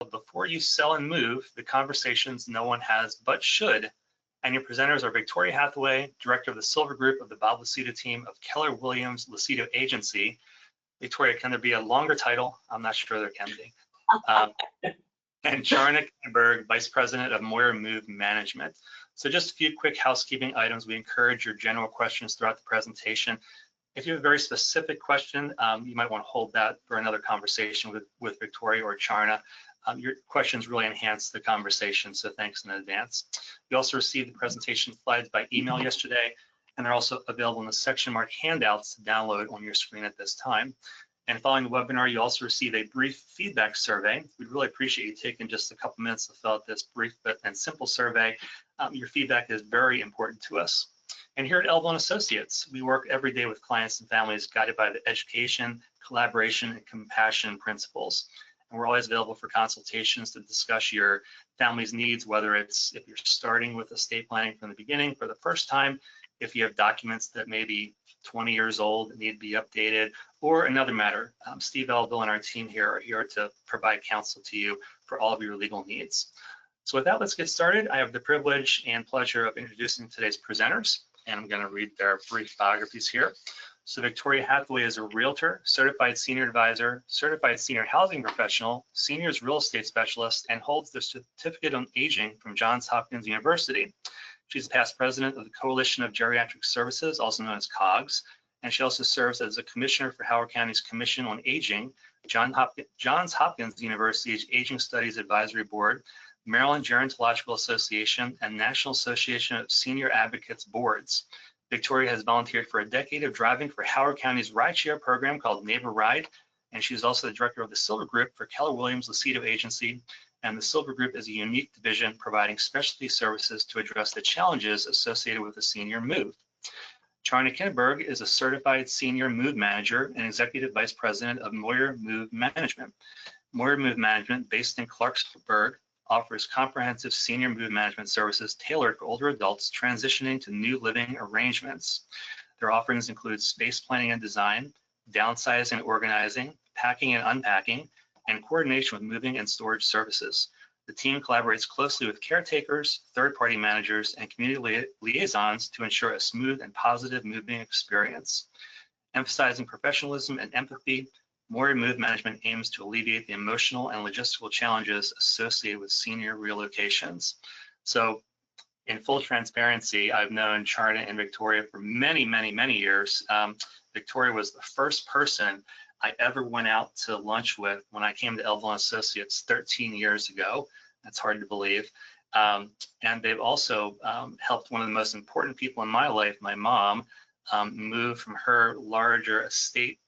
Before You Sell and Move, the Conversations No One Has But Should. And your presenters are Victoria Hathaway, Director of the Silver Group of the Bob Lucido team of Keller WilliamsLucido Agency. Victoria, can there be a longer title? I'm not sure there can be. And Charna Kinneberg, Vice President of Moyer Move Management. So just a few quick housekeeping items. We encourage your general questions throughout the presentation. If you have a very specific question, you might want to hold that for another conversation with Victoria or Charna. Your questions really enhance the conversation, so thanks in advance. You also received the presentation slides by email yesterday, and they're also available in the section marked handouts to download on your screen at this time. And following the webinar, you also receive a brief feedback survey. We'd really appreciate you taking just a couple minutes to fill out this brief and simple survey. Your feedback is very important to us. And here at Elville and Associates, we work every day with clients and families guided by the education, collaboration, and compassion principles. And we're always available for consultations to discuss your family's needs, whether it's if you're starting with estate planning from the beginning for the first time, if you have documents that may be 20 years old that need to be updated, or another matter. Steve Elville and our team here are here to provide counsel to you for all of your legal needs. So with that, let's get started. I have the privilege and pleasure of introducing today's presenters, and I'm going to read their brief biographies here. So Victoria Hathaway is a realtor, certified senior advisor, certified senior housing professional, seniors real estate specialist, and holds the certificate on aging from Johns Hopkins University. She's past president of the Coalition of Geriatric Services, also known as COGS, and she also serves as a commissioner for Howard County's Commission on Aging, Johns Hopkins University's Aging Studies Advisory Board, Maryland Gerontological Association, and National Association of Senior Advocates Boards. Victoria has volunteered for a decade of driving for Howard County's rideshare program called Neighbor Ride, and she's also the director of the Silver Group for Keller WilliamsLucido Agency. And the Silver Group is a unique division providing specialty services to address the challenges associated with the senior move. Charna Kinneberg is a certified senior move manager and executive vice president of Moyer Move Management. Moyer Move Management, based in Clarksburg, offers comprehensive senior move management services tailored for older adults transitioning to new living arrangements. Their offerings include space planning and design, downsizing and organizing, packing and unpacking, and coordination with moving and storage services. The team collaborates closely with caretakers, third-party managers, and community liaisons to ensure a smooth and positive moving experience. Emphasizing professionalism and empathy, Moyer Move Management aims to alleviate the emotional and logistical challenges associated with senior relocations. So in full transparency, I've known Charna and Victoria for many, many, many years. Victoria was the first person I ever went out to lunch with when I came to Elville and Associates 13 years ago. That's hard to believe. And they've also helped one of the most important people in my life, my mom, move from her larger estate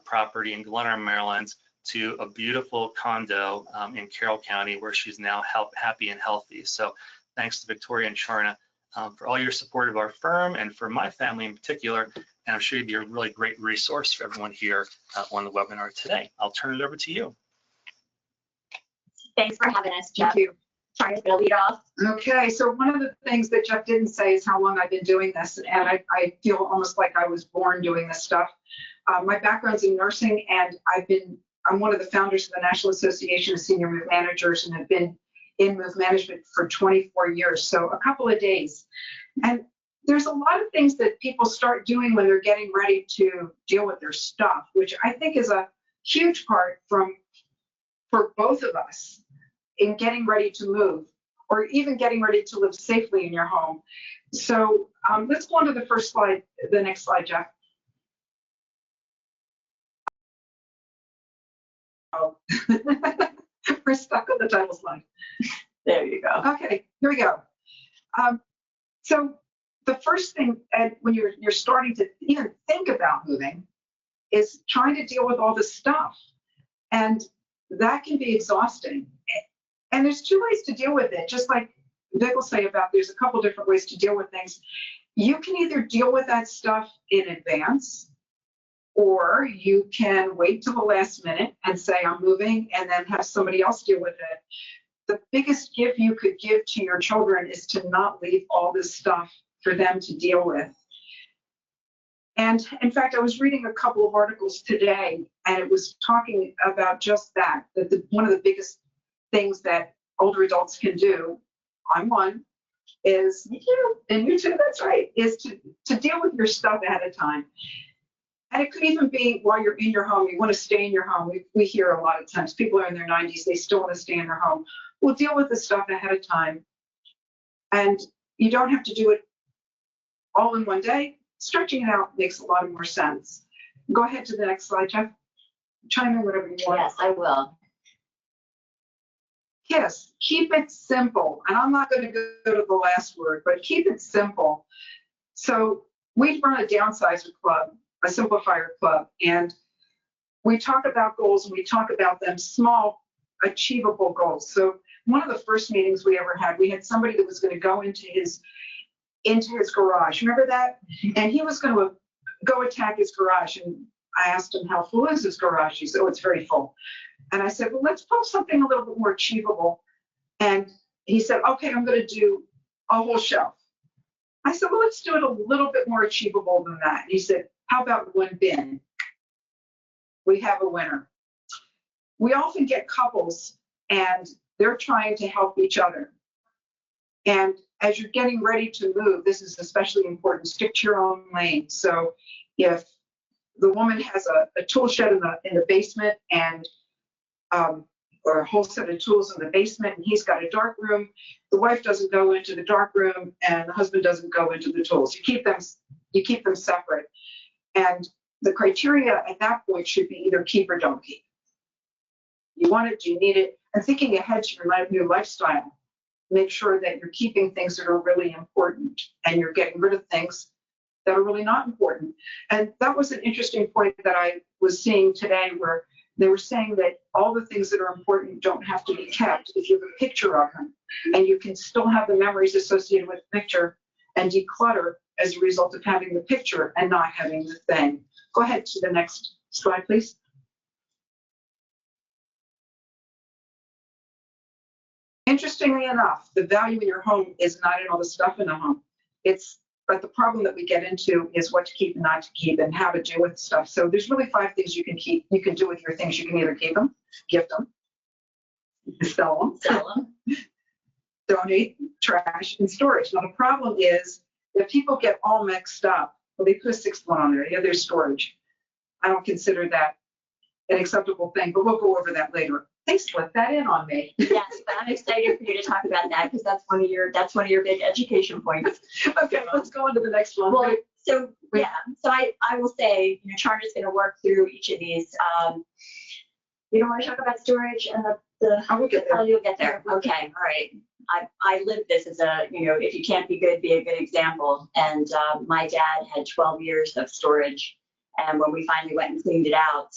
property in Glen Arm, Maryland, to a beautiful condo in Carroll County, where she's now happy and healthy. So thanks to Victoria and Charna for all your support of our firm and for my family in particular. And I'm sure you'd be a really great resource for everyone here on the webinar today. I'll turn it over to you. Thanks for having us, Jeff. Thank you. Trying to lead off. Okay, so one of the things that Jeff didn't say is how long I've been doing this, and I feel almost like I was born doing this stuff. My background's in nursing, and I'm one of the founders of the National Association of Senior Move Managers, and have been in move management for 24 years, so a couple of days. And there's a lot of things that people start doing when they're getting ready to deal with their stuff, which I think is a huge part for both of us in getting ready to move, or even getting ready to live safely in your home. So let's go on to the first slide, the next slide, Jeff. Oh. We're stuck on the title slide. There you go. Okay, here we go. So the first thing when you're starting to even think about moving is trying to deal with all this stuff. And that can be exhausting. And there's two ways to deal with it, just like Vic will say about there's a couple different ways to deal with things. You can either deal with that stuff in advance, or you can wait till the last minute and say, I'm moving, and then have somebody else deal with it. The biggest gift you could give to your children is to not leave all this stuff for them to deal with. And in fact, I was reading a couple of articles today, and it was talking about just that, one of the biggest things that older adults can do, I'm one, is, and you too, that's right, is to deal with your stuff ahead of time. And it could even be while you're in your home, you want to stay in your home. We hear a lot of times people are in their 90s, they still want to stay in their home. We'll deal with the stuff ahead of time. And you don't have to do it all in one day. Stretching it out makes a lot more sense. Go ahead to the next slide, Jeff. Chime in whatever you want. Yes, I will. KISS, keep it simple. And I'm not going to go to the last word, but keep it simple. So we run a downsizer club, a simplifier club, and we talk about goals, and we talk about them small, achievable goals. So one of the first meetings we ever had, we had somebody that was going to go into his garage. Remember that? And he was going to go attack his garage. And I asked him, how full is his garage? He said, oh, it's very full. And I said, well, let's pull something a little bit more achievable. And he said, okay, I'm going to do a whole shelf. I said, well, let's do it a little bit more achievable than that. And he said, how about one bin? We have a winner. We often get couples and they're trying to help each other. And as you're getting ready to move, this is especially important, stick to your own lane. So if the woman has a tool shed in the basement and or a whole set of tools in the basement, and he's got a dark room, the wife doesn't go into the dark room and the husband doesn't go into the tools. You keep them separate. And the criteria at that point should be either keep or don't keep. You want it, do you need it? And thinking ahead to your new lifestyle, make sure that you're keeping things that are really important and you're getting rid of things that are really not important. And that was an interesting point that I was seeing today, where they were saying that all the things that are important don't have to be kept if you have a picture of them, and you can still have the memories associated with the picture and declutter as a result of having the picture and not having the thing. Go ahead to the next slide, please. Interestingly enough, the value in your home is not in all the stuff in the home. But the problem that we get into is what to keep and not to keep, and how to deal with stuff. So there's really 5 things you can keep. You can do with your things. You can either keep them, gift them, sell them, donate, trash, and storage. Now the problem is that people get all mixed up. Well, they put a 6th one on there. Yeah, there's storage. I don't consider that an acceptable thing, but we'll go over that later. They slipped that in on me. Yes, but I'm excited for you to talk about that, because that's one of your big education points. Okay, let's go on to the next one. Well, so I will say, Charna's going to work through each of these. You don't want to talk about storage and I will get there. Oh, you'll get there. Okay, all right. I lived this as a, if you can't be good, be a good example. And my dad had 12 years of storage. And when we finally went and cleaned it out,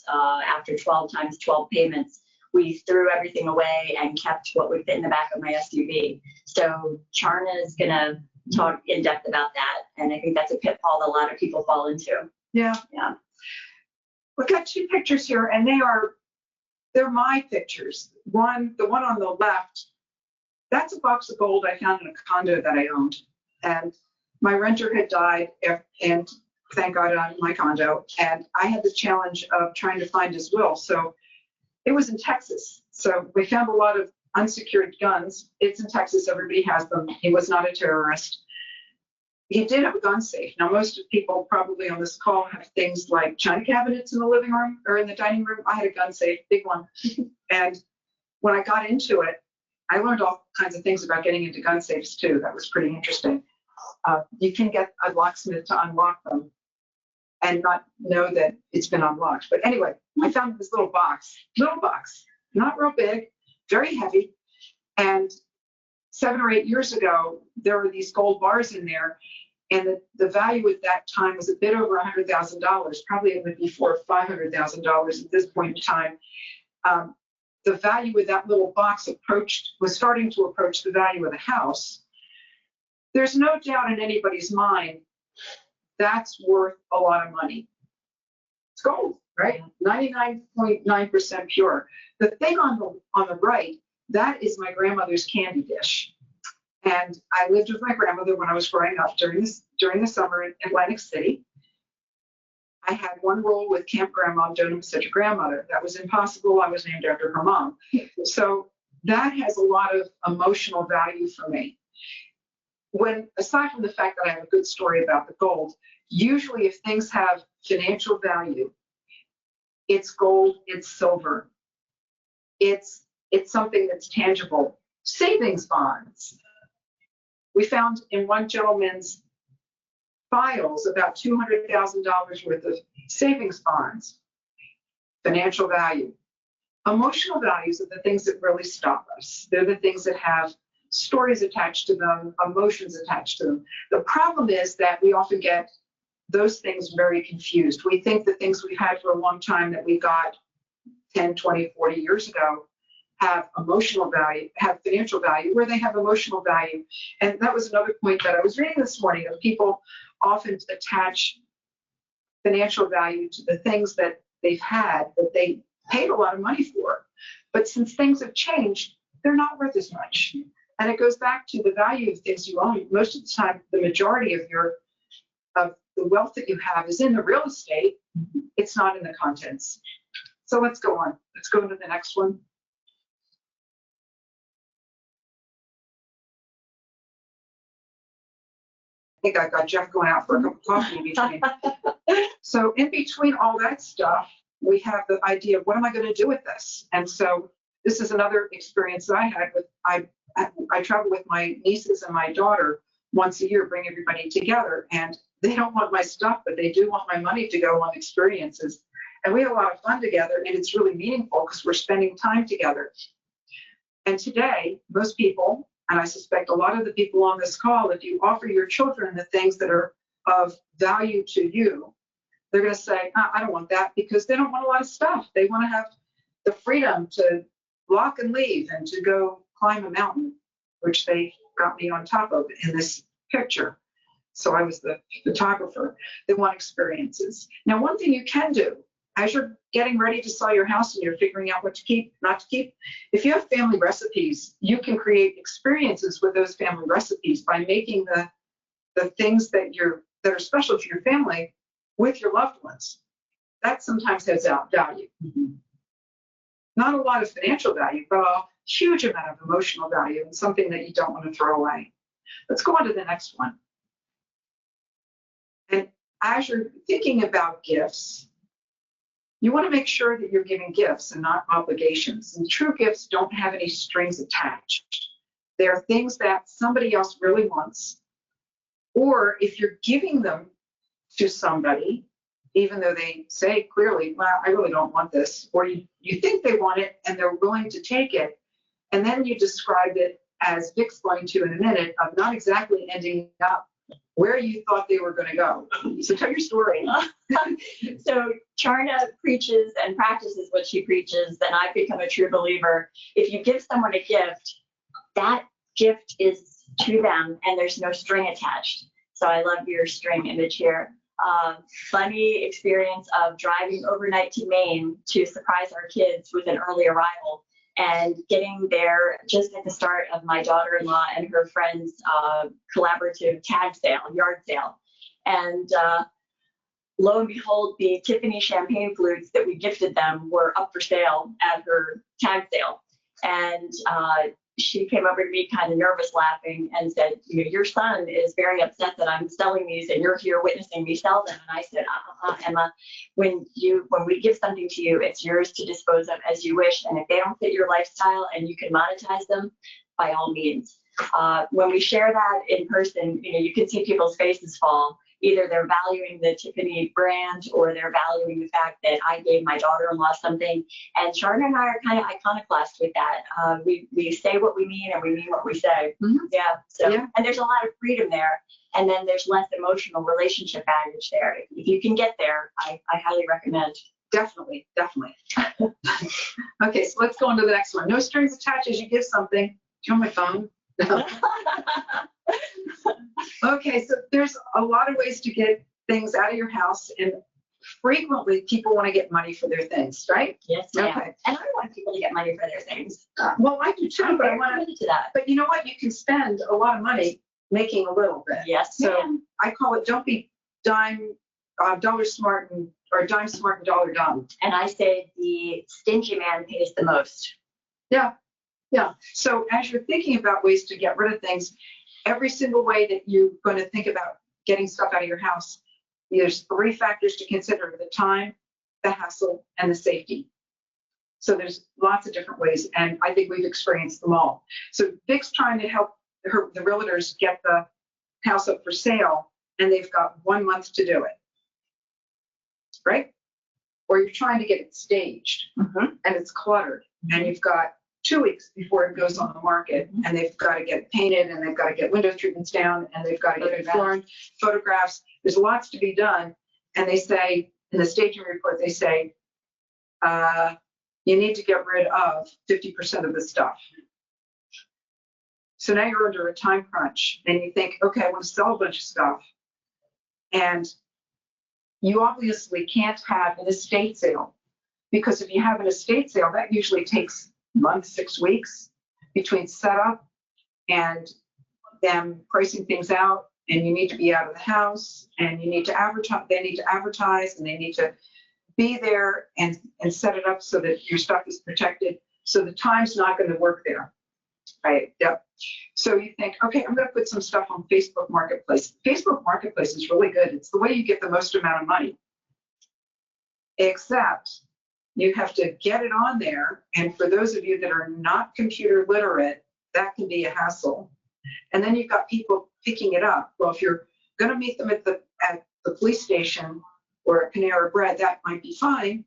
after 12 times 12 payments, we threw everything away and kept what would fit in the back of my SUV. So Charna is going to talk in depth about that. And I think that's a pitfall that a lot of people fall into. Yeah. We've got 2 pictures here, and they're my pictures. The one on the left, that's a box of gold I found in a condo that I owned. And my renter had died, and thank God I'm in my condo. And I had the challenge of trying to find his will. So it was in Texas. So we found a lot of unsecured guns. It's in Texas. Everybody has them. He was not a terrorist. He did have a gun safe. Now, most people probably on this call have things like china cabinets in the living room or in the dining room. I had a gun safe, big one. And when I got into it, I learned all kinds of things about getting into gun safes too. That was pretty interesting. You can get a locksmith to unlock them and not know that it's been unlocked. But anyway, I found this little box, not real big, very heavy. And 7 or 8 years ago, there were these gold bars in there. And the value at that time was a bit over $100,000, probably it would be $400,000 or $500,000 at this point in time. The value of that little box was starting to approach the value of the house. There's no doubt in anybody's mind that's worth a lot of money. It's gold, right? 99.9% pure. The thing on the right, that is my grandmother's candy dish. And I lived with my grandmother when I was growing up during the summer in Atlantic City. I had one rule with Camp Grandma, don't miss such a grandmother. That was impossible. I was named after her mom. So that has a lot of emotional value for me. When, aside from the fact that I have a good story about the gold, usually if things have financial value, it's gold, it's silver, it's something that's tangible. Savings bonds. We found in one gentleman's files about $200,000 worth of savings bonds. Financial value. Emotional values are the things that really stop us. They're the things that have stories attached to them, emotions attached to them. The problem is that we often get those things very confused. We think the things we've had for a long time that we got 10, 20, 40 years ago have emotional value, have financial value, where they have emotional value. And that was another point that I was reading this morning, of people often attach financial value to the things that they've had that they paid a lot of money for. But since things have changed, they're not worth as much. And it goes back to the value of things you own. Most of the time, the majority of the wealth that you have is in the real estate. It's not in the contents. So let's go on. Let's go to the next one. I think I've got Jeff going out for a cup of coffee in between. So in between all that stuff, we have the idea of what am I going to do with this? And so this is another experience that I had with, I travel with my nieces and my daughter once a year, bring everybody together, and they don't want my stuff, but they do want my money to go on experiences. And we have a lot of fun together, and it's really meaningful because we're spending time together. And today, most people, and I suspect a lot of the people on this call, if you offer your children the things that are of value to you, they're going to say, I don't want that, because they don't want a lot of stuff. They want to have the freedom to lock and leave and to go climb a mountain, which they got me on top of in this picture. So I was the photographer. They want experiences. Now, one thing you can do as you're getting ready to sell your house and you're figuring out what to keep, not to keep, if you have family recipes, you can create experiences with those family recipes by making the things that are special to your family with your loved ones. That sometimes has value. Mm-hmm. Not a lot of financial value, but a huge amount of emotional value, and something that you don't want to throw away. Let's go on to the next one. And as you're thinking about gifts, you want to make sure that you're giving gifts and not obligations. And true gifts don't have any strings attached. They're things that somebody else really wants. Or if you're giving them to somebody, even though they say clearly, well, I really don't want this, or you think they want it and they're willing to take it, and then you describe it, as Vic's going to in a minute, of not exactly ending up where you thought they were going to go. So tell your story. So Charna preaches and practices what she preaches, then I've become a true believer. If you give someone a gift, that gift is to them and there's no string attached. So I love your string image here. Funny experience of driving overnight to Maine to surprise our kids with an early arrival, and getting there just at the start of my daughter-in-law and her friend's collaborative yard sale. And lo and behold, the Tiffany champagne flutes that we gifted them were up for sale at her tag sale. And she came over to me kind of nervous, laughing, and said, your son is very upset that I'm selling these and you're here witnessing me sell them. And I said, Emma, when we give something to you, it's yours to dispose of as you wish. And if they don't fit your lifestyle and you can monetize them, by all means. When we share that in person, you can see people's faces fall. Either they're valuing the Tiffany brand or they're valuing the fact that I gave my daughter-in-law something. And Charna and I are kind of iconoclast with that. We say what we mean and we mean what we say. Mm-hmm. Yeah. So, yeah. And there's a lot of freedom there. And then there's less emotional relationship baggage there. If you can get there, I highly recommend. Definitely. Okay, so let's go on to the next one. No strings attached as you give something. Do you want my phone? Okay, so there's a lot of ways to get things out of your house, and frequently people want to get money for their things, right? Yes, ma'am. Okay. And I want people to get money for their things. Well, I do too, but I want to that. But you know what? You can spend a lot of money making a little bit. Yes, so ma'am. I call it don't be dime dollar smart and or dime smart and dollar dumb. And I say the stingy man pays the most. Yeah. So as you're thinking about ways to get rid of things, every single way that you're going to think about getting stuff out of your house, there's 3 factors to consider: the time, the hassle, and the safety. So there's lots of different ways, and I think we've experienced them all. So Vic's trying to help the realtors get the house up for sale, and they've got 1 month to do it, right? Or you're trying to get it staged, and it's cluttered, and you've got 2 weeks before it goes on the market, and they've got to get it painted, and they've got to get window treatments down, and they've got to get it floored, photographs. There's lots to be done, and they say in the staging report, they say you need to get rid of 50% of the stuff. So now you're under a time crunch, and you think, okay, I want to sell a bunch of stuff, and you obviously can't have an estate sale, because if you have an estate sale, that usually takes a month, 6 weeks between setup and them pricing things out, and you need to be out of the house, and you need to advertise. They need to advertise, and they need to be there and set it up so that your stuff is protected. So the time's not going to work there, right? Yep. So you think, okay, I'm going to put some stuff on Facebook Marketplace. Facebook Marketplace is really good. It's the way you get the most amount of money, except you have to get it on there. And for those of you that are not computer literate, that can be a hassle. And then you've got people picking it up. Well, if you're going to meet them at the police station or at Panera Bread, that might be fine.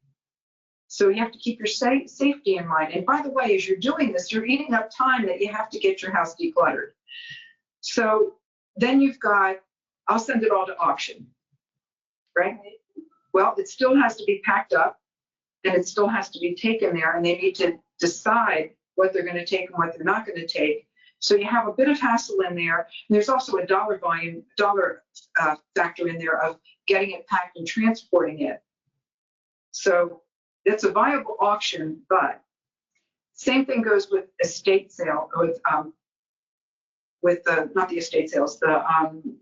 So you have to keep your safety in mind. And by the way, as you're doing this, you're eating up time that you have to get your house decluttered. So then you've got, I'll send it all to auction, right? Well, it still has to be packed up, and it still has to be taken there, and they need to decide what they're going to take and what they're not going to take. So you have a bit of hassle in there. And there's also a dollar factor in there of getting it packed and transporting it. So it's a viable auction, but same thing goes with estate sale, with the, not the estate sales, the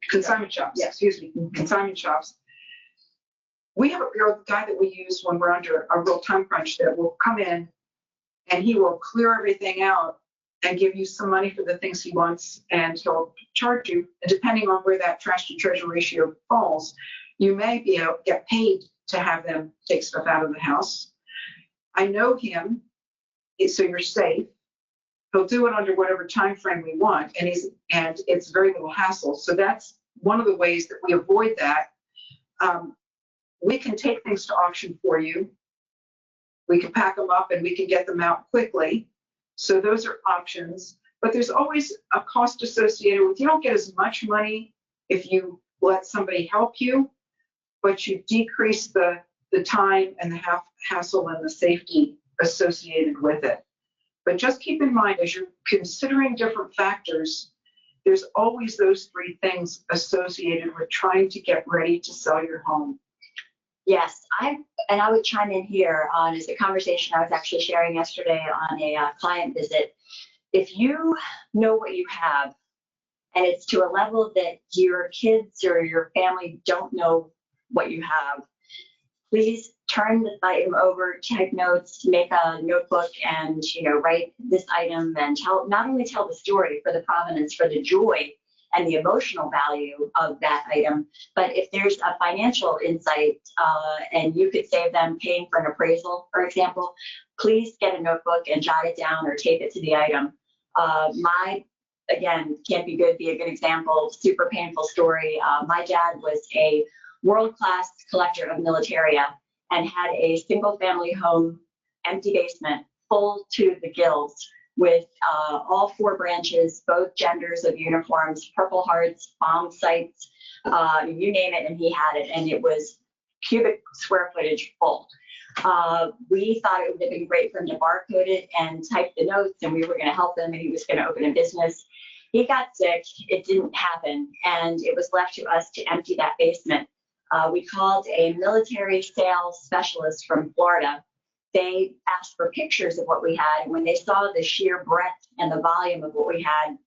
consignment shops, excuse me, consignment shops. We have a real guy that we use when we're under a real time crunch that will come in, and he will clear everything out and give you some money for the things he wants, and he'll charge you. And depending on where that trash to treasure ratio falls, you may be able to get paid to have them take stuff out of the house. I know him, so you're safe. He'll do it under whatever time frame we want, and it's very little hassle. So that's one of the ways that we avoid that. We can take things to auction for you. We can pack them up and we can get them out quickly. So those are options, but there's always a cost associated with, you don't get as much money if you let somebody help you, but you decrease the time and the hassle and the safety associated with it. But just keep in mind, as you're considering different factors, there's always those 3 things associated with trying to get ready to sell your home. Yes, I would chime in here on is a conversation I was actually sharing yesterday on a client visit. If you know what you have, and it's to a level that your kids or your family don't know what you have, please turn the item over, take notes, make a notebook, and write this item, and not only tell the story for the provenance, for the joy and the emotional value of that item, but if there's a financial insight and you could save them paying for an appraisal, for example, please get a notebook and jot it down or tape it to the item. Again, can't be good, be a good example, super painful story. My dad was a world-class collector of militaria and had a single family home, empty basement, full to the gills, with all 4 branches, both genders of uniforms, Purple Hearts, bomb sites, you name it, and he had it, and it was cubic square footage full. We thought it would have been great for him to barcode it and type the notes, and we were going to help him, and he was going to open a business. He got sick, it didn't happen, and it was left to us to empty that basement. We called a military sales specialist from Florida. They asked for pictures of what we had, and when they saw the sheer breadth and the volume of what we had,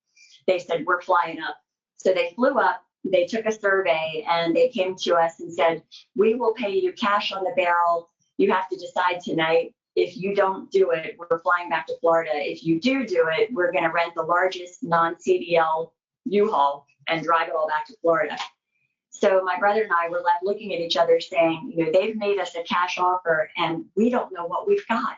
they said, we're flying up. So they flew up, they took a survey and they came to us and said, we will pay you cash on the barrel. You have to decide tonight. If you don't do it, we're flying back to Florida. If you do it, we're going to rent the largest non-CDL U-Haul and drive it all back to Florida. So my brother and I were left looking at each other saying, you know, they've made us a cash offer and we don't know what we've got.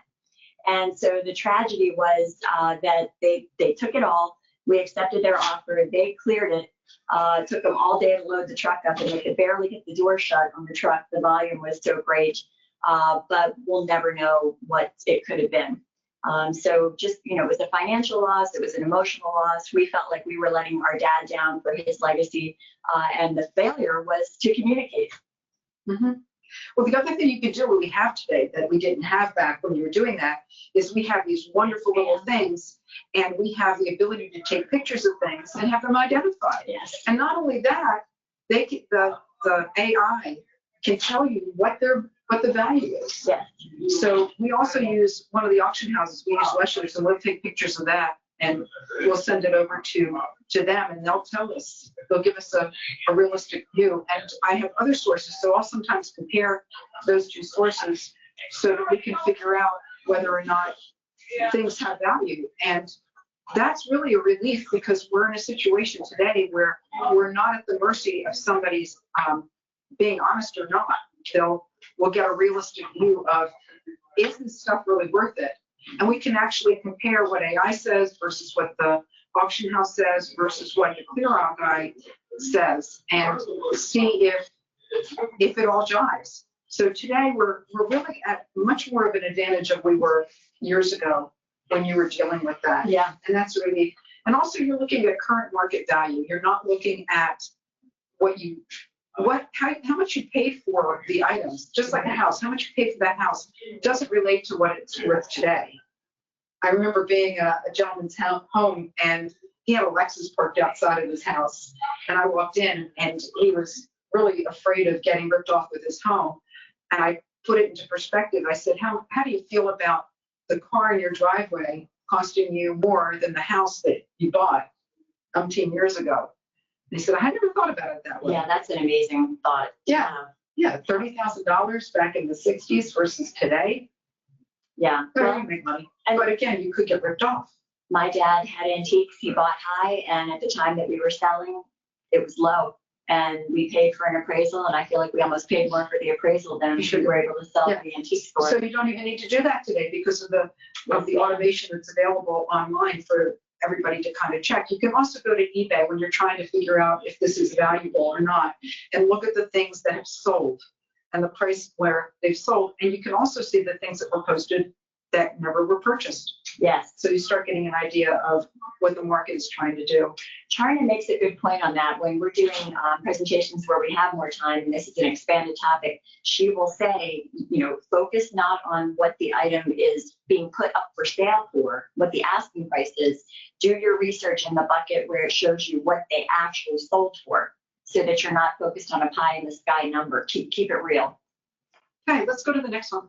And so the tragedy was that they took it all. We accepted their offer. They cleared it. It took them all day to load the truck up, and they could barely get the door shut on the truck. The volume was so great, but we'll never know what it could have been. So just, you know, it was a financial loss. It was an emotional loss. We felt like we were letting our dad down for his legacy, and the failure was to communicate. Mm-hmm. Well, the other thing you can do, what we have today that we didn't have back when you were doing that, is we have these wonderful little things, and we have the ability to take pictures of things and have them identified. Yes. And not only that, they can, the AI can tell you what the value is. Yes. So we also use one of the auction houses. We use Weschler's, and we'll take pictures of that, and we'll send it over to them, and they'll tell us. They'll give us a realistic view. And I have other sources, so I'll sometimes compare those two sources so that we can figure out whether or not things have value. And that's really a relief, because we're in a situation today where we're not at the mercy of somebody's being honest or not. We'll get a realistic view of, is this stuff really worth it? And we can actually compare what AI says versus what the auction house says versus what the clear out guy says, and see if it all jives. So today we're really at much more of an advantage than we were years ago when you were dealing with that. Yeah. And that's really, and also you're looking at current market value. You're not looking at how much you paid for the items. Just like a house, how much you paid for that house doesn't relate to what it's worth today. I remember being a gentleman's home, and he had a Lexus parked outside of his house, and I walked in, and he was really afraid of getting ripped off with his home. And I put it into perspective. I said, how do you feel about the car in your driveway costing you more than the house that you bought 10 years ago? And he said, I never thought about it that way. Yeah, that's an amazing thought. Yeah, $30,000 back in the 60s versus today. Yeah. Well, you make money. But again, you could get ripped off. My dad had antiques. He bought high, and at the time that we were selling, it was low. And we paid for an appraisal, and I feel like we almost paid more for the appraisal than we were able to sell at the antique store. So you don't even need to do that today because of the automation that's available online for everybody to kind of check. You can also go to eBay when you're trying to figure out if this is valuable or not, and look at the things that have sold and the price where they've sold. And you can also see the things that were posted that never were purchased. Yes. So you start getting an idea of what the market is trying to do. Charna makes a good point on that. When we're doing presentations where we have more time, and this is an expanded topic, she will say, focus not on what the item is being put up for sale for, what the asking price is. Do your research in the bucket where it shows you what they actually sold for, so that you're not focused on a pie in the sky number. Keep it real. Okay, let's go to the next one.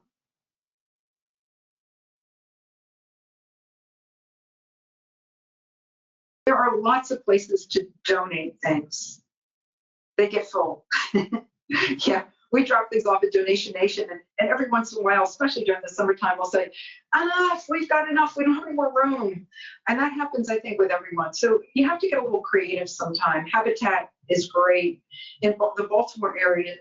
There are lots of places to donate things. They get full. Yeah, we drop things off at Donation Nation, and every once in a while, especially during the summertime, we'll say, enough, we've got enough, we don't have any more room. And that happens, I think, with everyone. So you have to get a little creative sometime. Habitat is great. In the Baltimore area,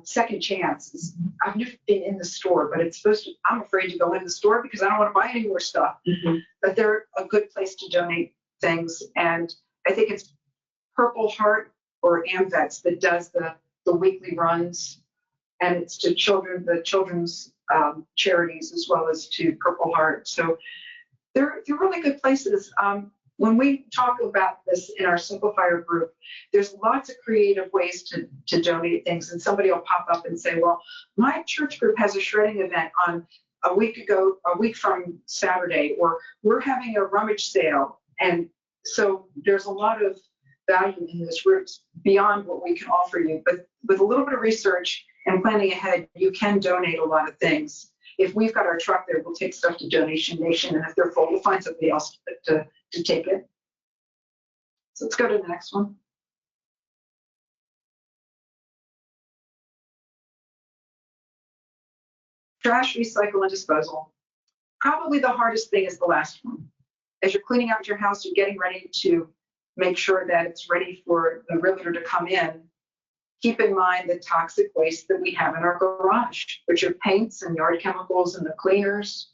Second Chance, I've never been in the store, but it's I'm afraid to go in the store because I don't want to buy any more stuff. Mm-hmm. But they're a good place to donate things, and I think it's Purple Heart or AMVETS that does the weekly runs, and it's to the children's charities as well as to Purple Heart. So they're really good places. When we talk about this in our Simplifier group, there's lots of creative ways to donate things, and somebody will pop up and say, well, my church group has a shredding event on a week from Saturday, or we're having a rummage sale. And so there's a lot of value in those groups beyond what we can offer you. But with a little bit of research and planning ahead, you can donate a lot of things. If we've got our truck there, we'll take stuff to Donation Nation. And if they're full, we'll find somebody else to take it. So let's go to the next one. Trash, recycle, and disposal. Probably the hardest thing is the last one. As you're cleaning out your house, you're getting ready to make sure that it's ready for the realtor to come in. Keep in mind the toxic waste that we have in our garage, which are paints and yard chemicals and the cleaners.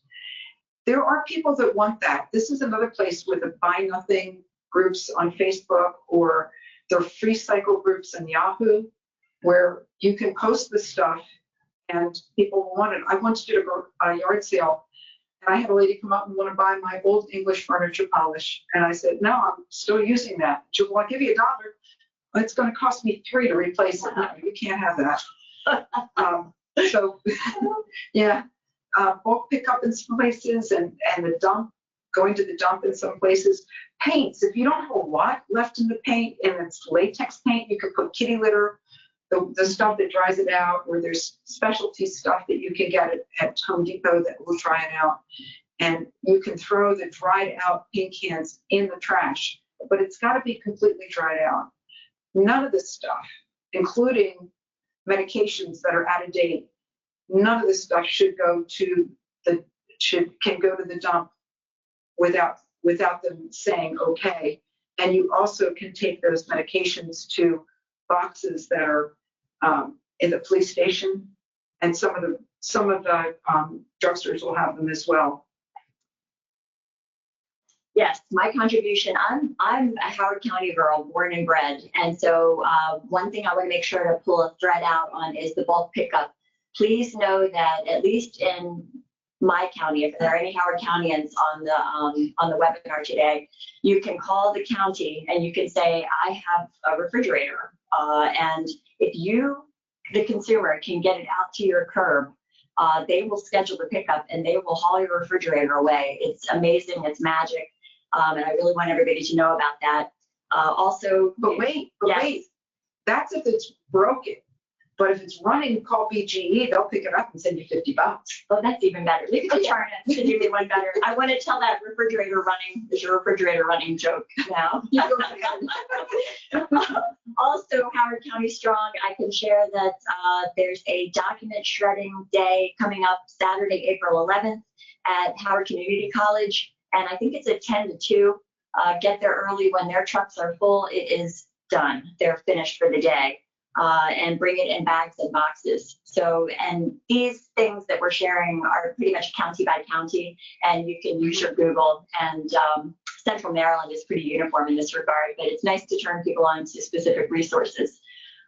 There are people that want that. This is another place with the Buy Nothing groups on Facebook, or their free cycle groups in Yahoo, where you can post this stuff and people want it. I once did a yard sale, and I had a lady come up and want to buy my old English furniture polish. And I said, no, I'm still using that. She said, well, I'll give you $1. It's going to cost me $3 to replace it. No, you can't have that. So, yeah, bulk pickup in some places, and the dump, going to the dump in some places. Paints, if you don't have a lot left in the paint and it's latex paint, you can put kitty litter, the stuff that dries it out, or there's specialty stuff that you can get at Home Depot that will dry it out. And you can throw the dried out paint cans in the trash, but it's got to be completely dried out. None of this stuff, including medications that are out of date, none of this stuff should go to can go to the dump without them saying okay. And you also can take those medications to boxes that are in the police station, and some of the drugstores will have them as well. Yes, my contribution, I'm a Howard County girl, born and bred. And so one thing I want to make sure to pull a thread out on is the bulk pickup. Please know that at least in my county, if there are any Howard Countyans on the webinar today, you can call the county and you can say, I have a refrigerator. And if you, the consumer, can get it out to your curb, they will schedule the pickup and they will haul your refrigerator away. It's amazing, it's magic. And I really want everybody to know about that. Also, but wait, that's if it's broken. But if it's running, call BGE, they'll pick it up and send you $50. Oh, that's even better. Maybe the Charna should do me one better. I want to tell that refrigerator running, is your refrigerator running joke now. Also, Howard County Strong, I can share that there's a document shredding day coming up Saturday, April 11th at Howard Community College. And I think it's at 10 to 2. Get there early when their trucks are full. It is done. They're finished for the day. And bring it in bags and boxes. So, and these things that we're sharing are pretty much county by county, and you can use your Google, and Central Maryland is pretty uniform in this regard, but it's nice to turn people on to specific resources.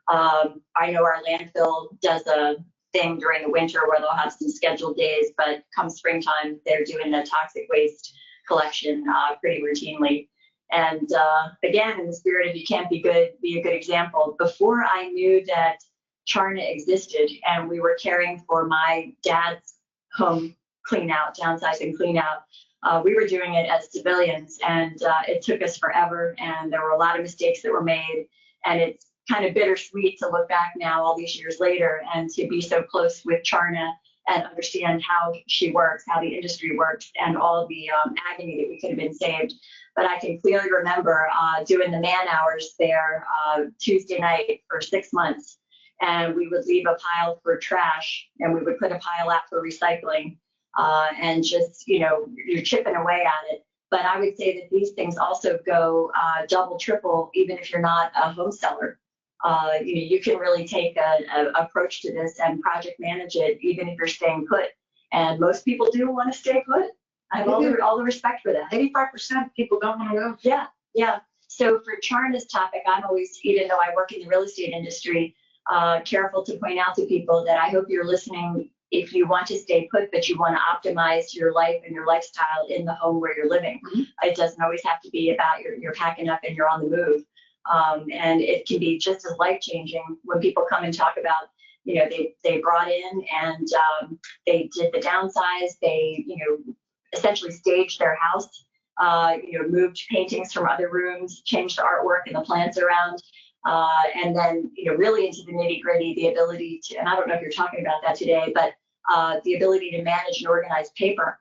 I know our landfill does a thing during the winter where they'll have some scheduled days, but come springtime, they're doing the toxic waste collection pretty routinely. And again, in the spirit of you can't be good, be a good example. Before I knew that Charna existed and we were caring for my dad's home clean out, downsizing clean out, we were doing it as civilians, and it took us forever, and there were a lot of mistakes that were made, and it's kind of bittersweet to look back now all these years later and to be so close with Charna and understand how she works, how the industry works, and all the agony that we could have been saved. But I can clearly remember doing the man hours there Tuesday night for 6 months. And we would leave a pile for trash, and we would put a pile out for recycling, and just, you know, you're chipping away at it. But I would say that these things also go double, triple, even if you're not a home seller. You can really take an approach to this and project manage it, even if you're staying put. And most people do want to stay put. I have all the respect for that. 85% of people don't want to move. Yeah, yeah. So for Charna's topic, I'm always, even though I work in the real estate industry, careful to point out to people that I hope you're listening if you want to stay put, but you want to optimize your life and your lifestyle in the home where you're living. Mm-hmm. It doesn't always have to be about you're packing up and you're on the move. And it can be just as life-changing when people come and talk about, you know, they brought in and they did the downsize, they, you know, essentially staged their house, moved paintings from other rooms, changed the artwork and the plants around, and then, you know, really into the nitty-gritty, the ability to, and I don't know if you're talking about that today, but the ability to manage and organize paper.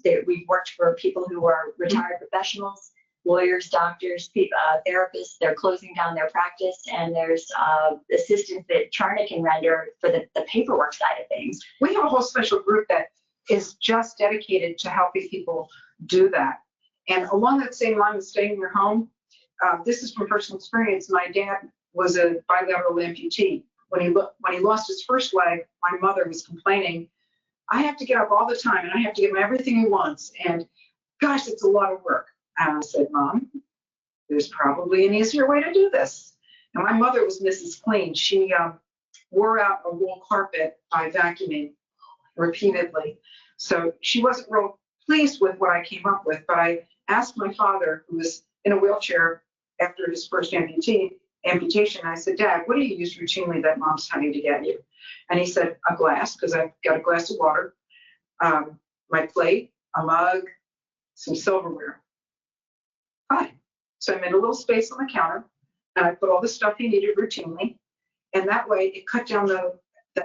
We've worked for people who are retired professionals. lawyers, doctors, therapists, they're closing down their practice, and there's assistance that Charna can render for the paperwork side of things. We have a whole special group that is just dedicated to helping people do that. And along that same line of staying in your home, this is from personal experience. My dad was a bilateral amputee. When he lost his first leg, my mother was complaining, I have to get up all the time and I have to give him everything he wants. And gosh, it's a lot of work. And I said, Mom, there's probably an easier way to do this. And my mother was Mrs. Clean. She wore out a wool carpet by vacuuming repeatedly. So she wasn't real pleased with what I came up with, but I asked my father, who was in a wheelchair after his first amputation, I said, Dad, what do you use routinely that Mom's having to get you? And he said, a glass, because I've got a glass of water, my plate, a mug, some silverware. Fine. So I made a little space on the counter, and I put all the stuff he needed routinely, and that way it cut down the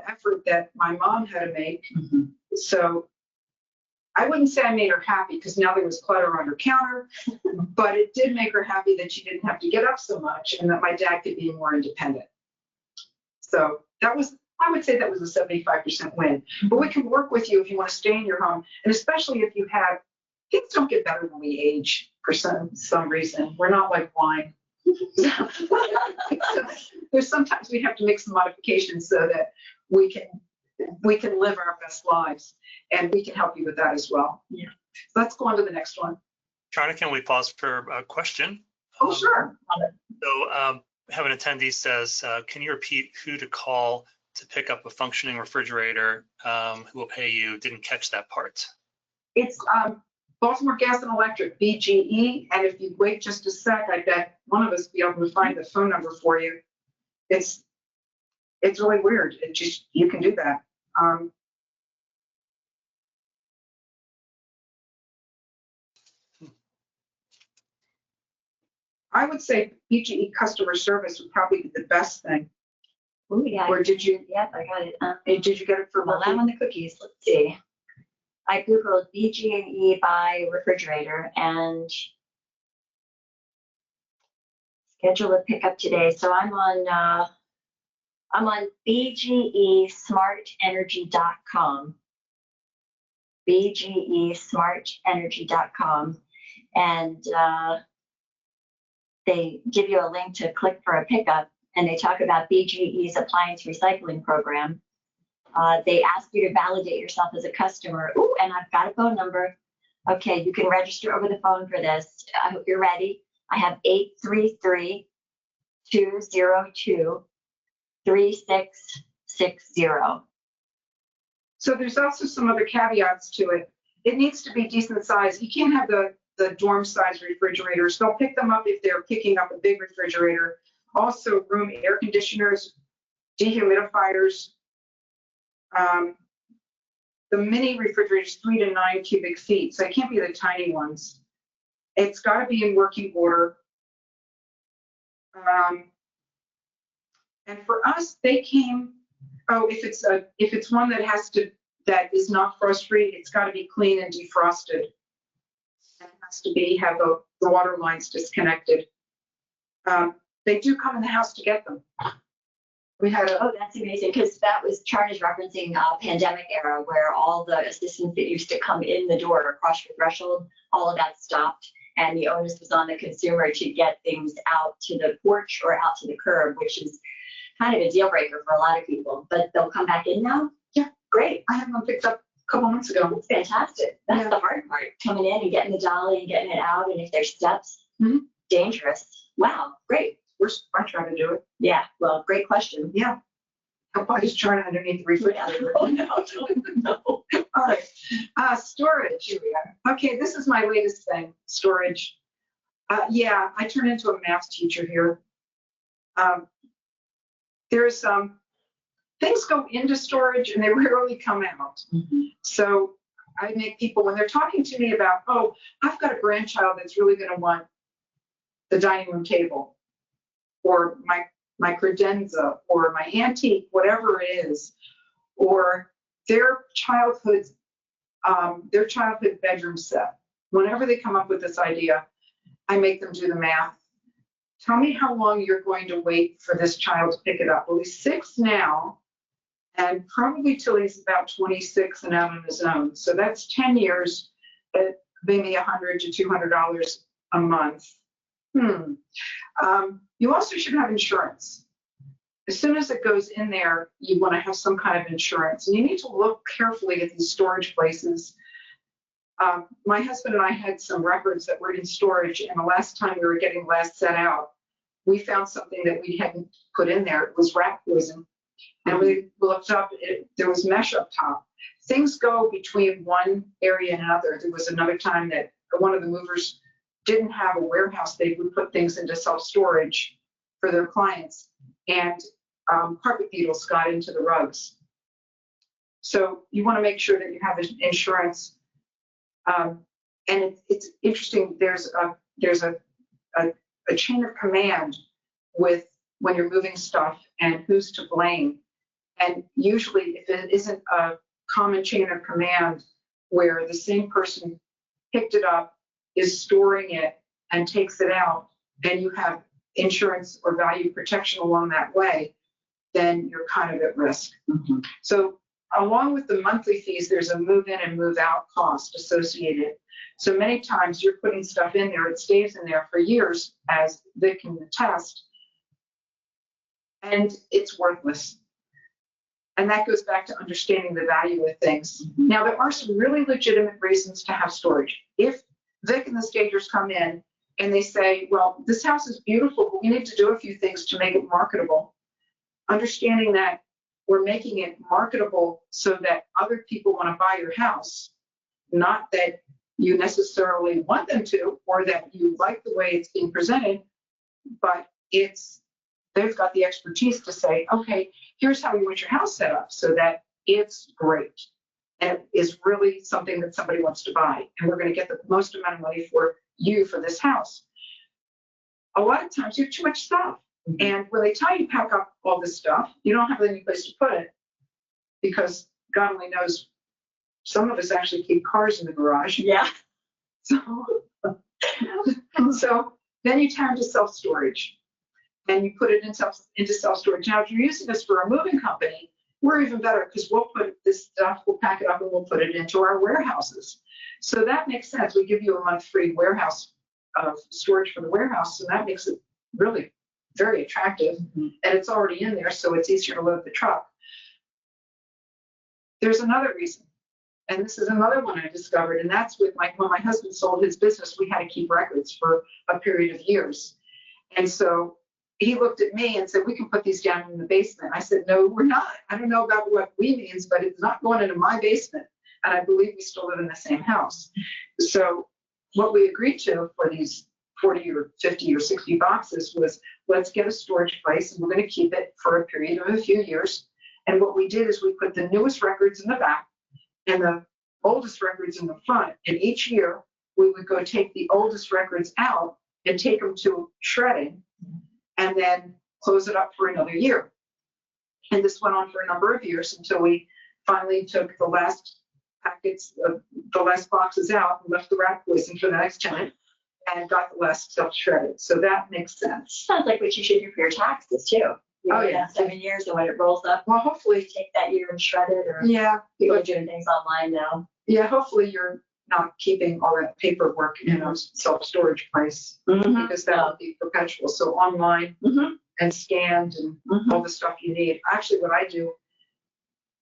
effort that my mom had to make. Mm-hmm. So I wouldn't say I made her happy, because now there was clutter on her counter, but it did make her happy that she didn't have to get up so much and that my dad could be more independent. So that was, I would say that was a 75% win. But we can work with you if you want to stay in your home, and especially if you have, things don't get better when we age for some reason. We're not like wine. There's sometimes we have to make some modifications so that we can live our best lives, and we can help you with that as well. Yeah. So let's go on to the next one. Charna, can we pause for a question? Oh, sure. So have an attendee says, can you repeat who to call to pick up a functioning refrigerator? Who will pay you? Didn't catch that part. It's Baltimore Gas and Electric, BGE, and if you wait just a sec, I bet one of us will be able to find the phone number for you. It's really weird. It just, you can do that. I would say BGE customer service would probably be the best thing. Ooh, yeah. Or did you? Yep, I got it. Did you get it for well, I'm on the cookies. Let's see. I Googled BGE buy refrigerator and schedule a pickup today. So I'm on BGEsmartenergy.com. BGEsmartenergy.com. And they give you a link to click for a pickup, and they talk about BGE's appliance recycling program. They ask you to validate yourself as a customer. Ooh, and I've got a phone number. Okay, you can register over the phone for this. I hope you're ready. I have 833-202-3660. So there's also some other caveats to it. It needs to be decent size. You can't have the dorm size refrigerators. They'll pick them up if they're picking up a big refrigerator. Also room air conditioners, dehumidifiers. The mini refrigerators, 3 to 9 cubic feet. So it can't be the tiny ones. It's got to be in working order. And for us, they came, if it's one that is not frost free, it's got to be clean and defrosted. And it has to have the water lines disconnected. They do come in the house to get them. We had oh, that's amazing, because that was Charna's referencing pandemic era, where all the assistance that used to come in the door across your threshold, all of that stopped, and the onus was on the consumer to get things out to the porch or out to the curb, which is kind of a deal breaker for a lot of people. But they'll come back in now? Yeah, great. I had one picked up a couple months ago. That's fantastic. That's the hard part, coming in and getting the dolly and getting it out, and if there's steps, dangerous. Wow, great. I try to do it. Yeah, well, great question. Yeah. I just trying underneath the refrigerator. Oh, no. All right. Storage. Here we are. Okay, this is my latest thing, storage. Yeah, I turned into a math teacher here. There's things go into storage and they rarely come out. So I make people, when they're talking to me about, oh, I've got a grandchild that's really going to want the dining room table, or my credenza, or my antique, whatever it is, or their childhood bedroom set. Whenever they come up with this idea, I make them do the math. Tell me how long you're going to wait for this child to pick it up. Well, he's 6 now, and probably till he's about 26 and out on his own. So that's 10 years at maybe $100 to $200 a month. You also should have insurance. As soon as it goes in there, you want to have some kind of insurance. And you need to look carefully at these storage places. My husband and I had some records that were in storage, and the last time we were getting last set out, we found something that we hadn't put in there. It was rat poison. And we looked up, there was mesh up top. Things go between one area and another. There was another time that one of the movers didn't have a warehouse. They would put things into self-storage for their clients, and carpet beetles got into the rugs. So you want to make sure that you have insurance. And it's interesting, there's a chain of command with when you're moving stuff and who's to blame. And usually if it isn't a common chain of command where the same person picked it up, is storing it, and takes it out, and you have insurance or value protection along that way, then you're kind of at risk. So along with the monthly fees, there's a move in and move out cost associated. So many times you're putting stuff in there, it stays in there for years, as Vic can attest, and it's worthless. And that goes back to understanding the value of things. Now, there are some really legitimate reasons to have storage. If Vic and the stagers come in and they say, well, this house is beautiful, but we need to do a few things to make it marketable. Understanding that we're making it marketable so that other people want to buy your house, not that you necessarily want them to, or that you like the way it's being presented, but they've got the expertise to say, okay, here's how you want your house set up so that it's great and it is really something that somebody wants to buy, and we're going to get the most amount of money for you for this house. A lot of times you have too much stuff, and when they tell you pack up all this stuff, you don't have any place to put it, because God only knows, some of us actually keep cars in the garage. Yeah. So then you turn to self-storage, and you put it into self-storage. Now, if you're using this for a moving company, we're even better, because we'll put this stuff, we'll pack it up, and we'll put it into our warehouses. So that makes sense. We give you a month free warehouse storage for the warehouse, so that makes it really very attractive. And it's already in there, so it's easier to load the truck. There's another reason, and this is another one I discovered, and that's when my husband sold his business, we had to keep records for a period of years. And so he looked at me and said, we can put these down in the basement. I said, no, we're not. I don't know about what we means, but it's not going into my basement. And I believe we still live in the same house. So what we agreed to for these 40 or 50 or 60 boxes was, let's get a storage place, and we're going to keep it for a period of a few years. And what we did is we put the newest records in the back and the oldest records in the front. And each year we would go take the oldest records out and take them to shredding, and then close it up for another year. And this went on for a number of years until we finally took the last packets, the last boxes out, and left the rat poison for the next tenant, and got the last stuff shredded. So that makes sense. Sounds like what you should do for your taxes too. Oh yeah, 7 years, and when it rolls up, well, hopefully take that year and shred it. Or yeah, people are doing things online now. Yeah, hopefully you're not keeping all that paperwork in a self-storage place, because that would be perpetual. So online and scanned and all the stuff you need. Actually, what I do,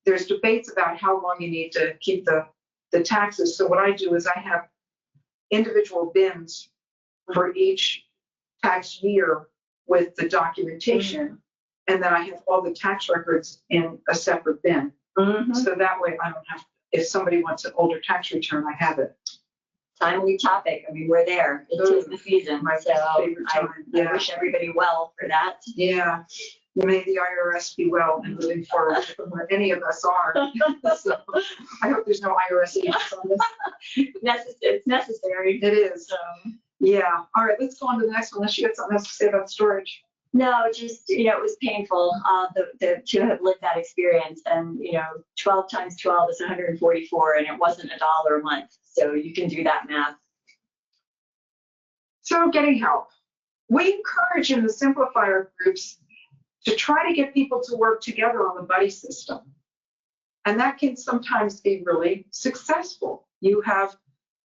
there's debates about how long you need to keep the taxes. So what I do is I have individual bins for each tax year with the documentation, and then I have all the tax records in a separate bin. So that way I don't have, if somebody wants an older tax return, I have it. Timely topic. I mean, we're there. It is the season. My So favorite time. I wish everybody well for that. Yeah. May the IRS be well and moving forward from where any of us are. So I hope there's no IRS agents on this. It's necessary. It is. So. Yeah. All right, let's go on to the next one. Unless you got something else to say about storage. No, just, it was painful to have lived that experience. And, 12 times 12 is 144, and it wasn't $1 a month. So you can do that math. So getting help. We encourage in the simplifier groups to try to get people to work together on the buddy system. And that can sometimes be really successful.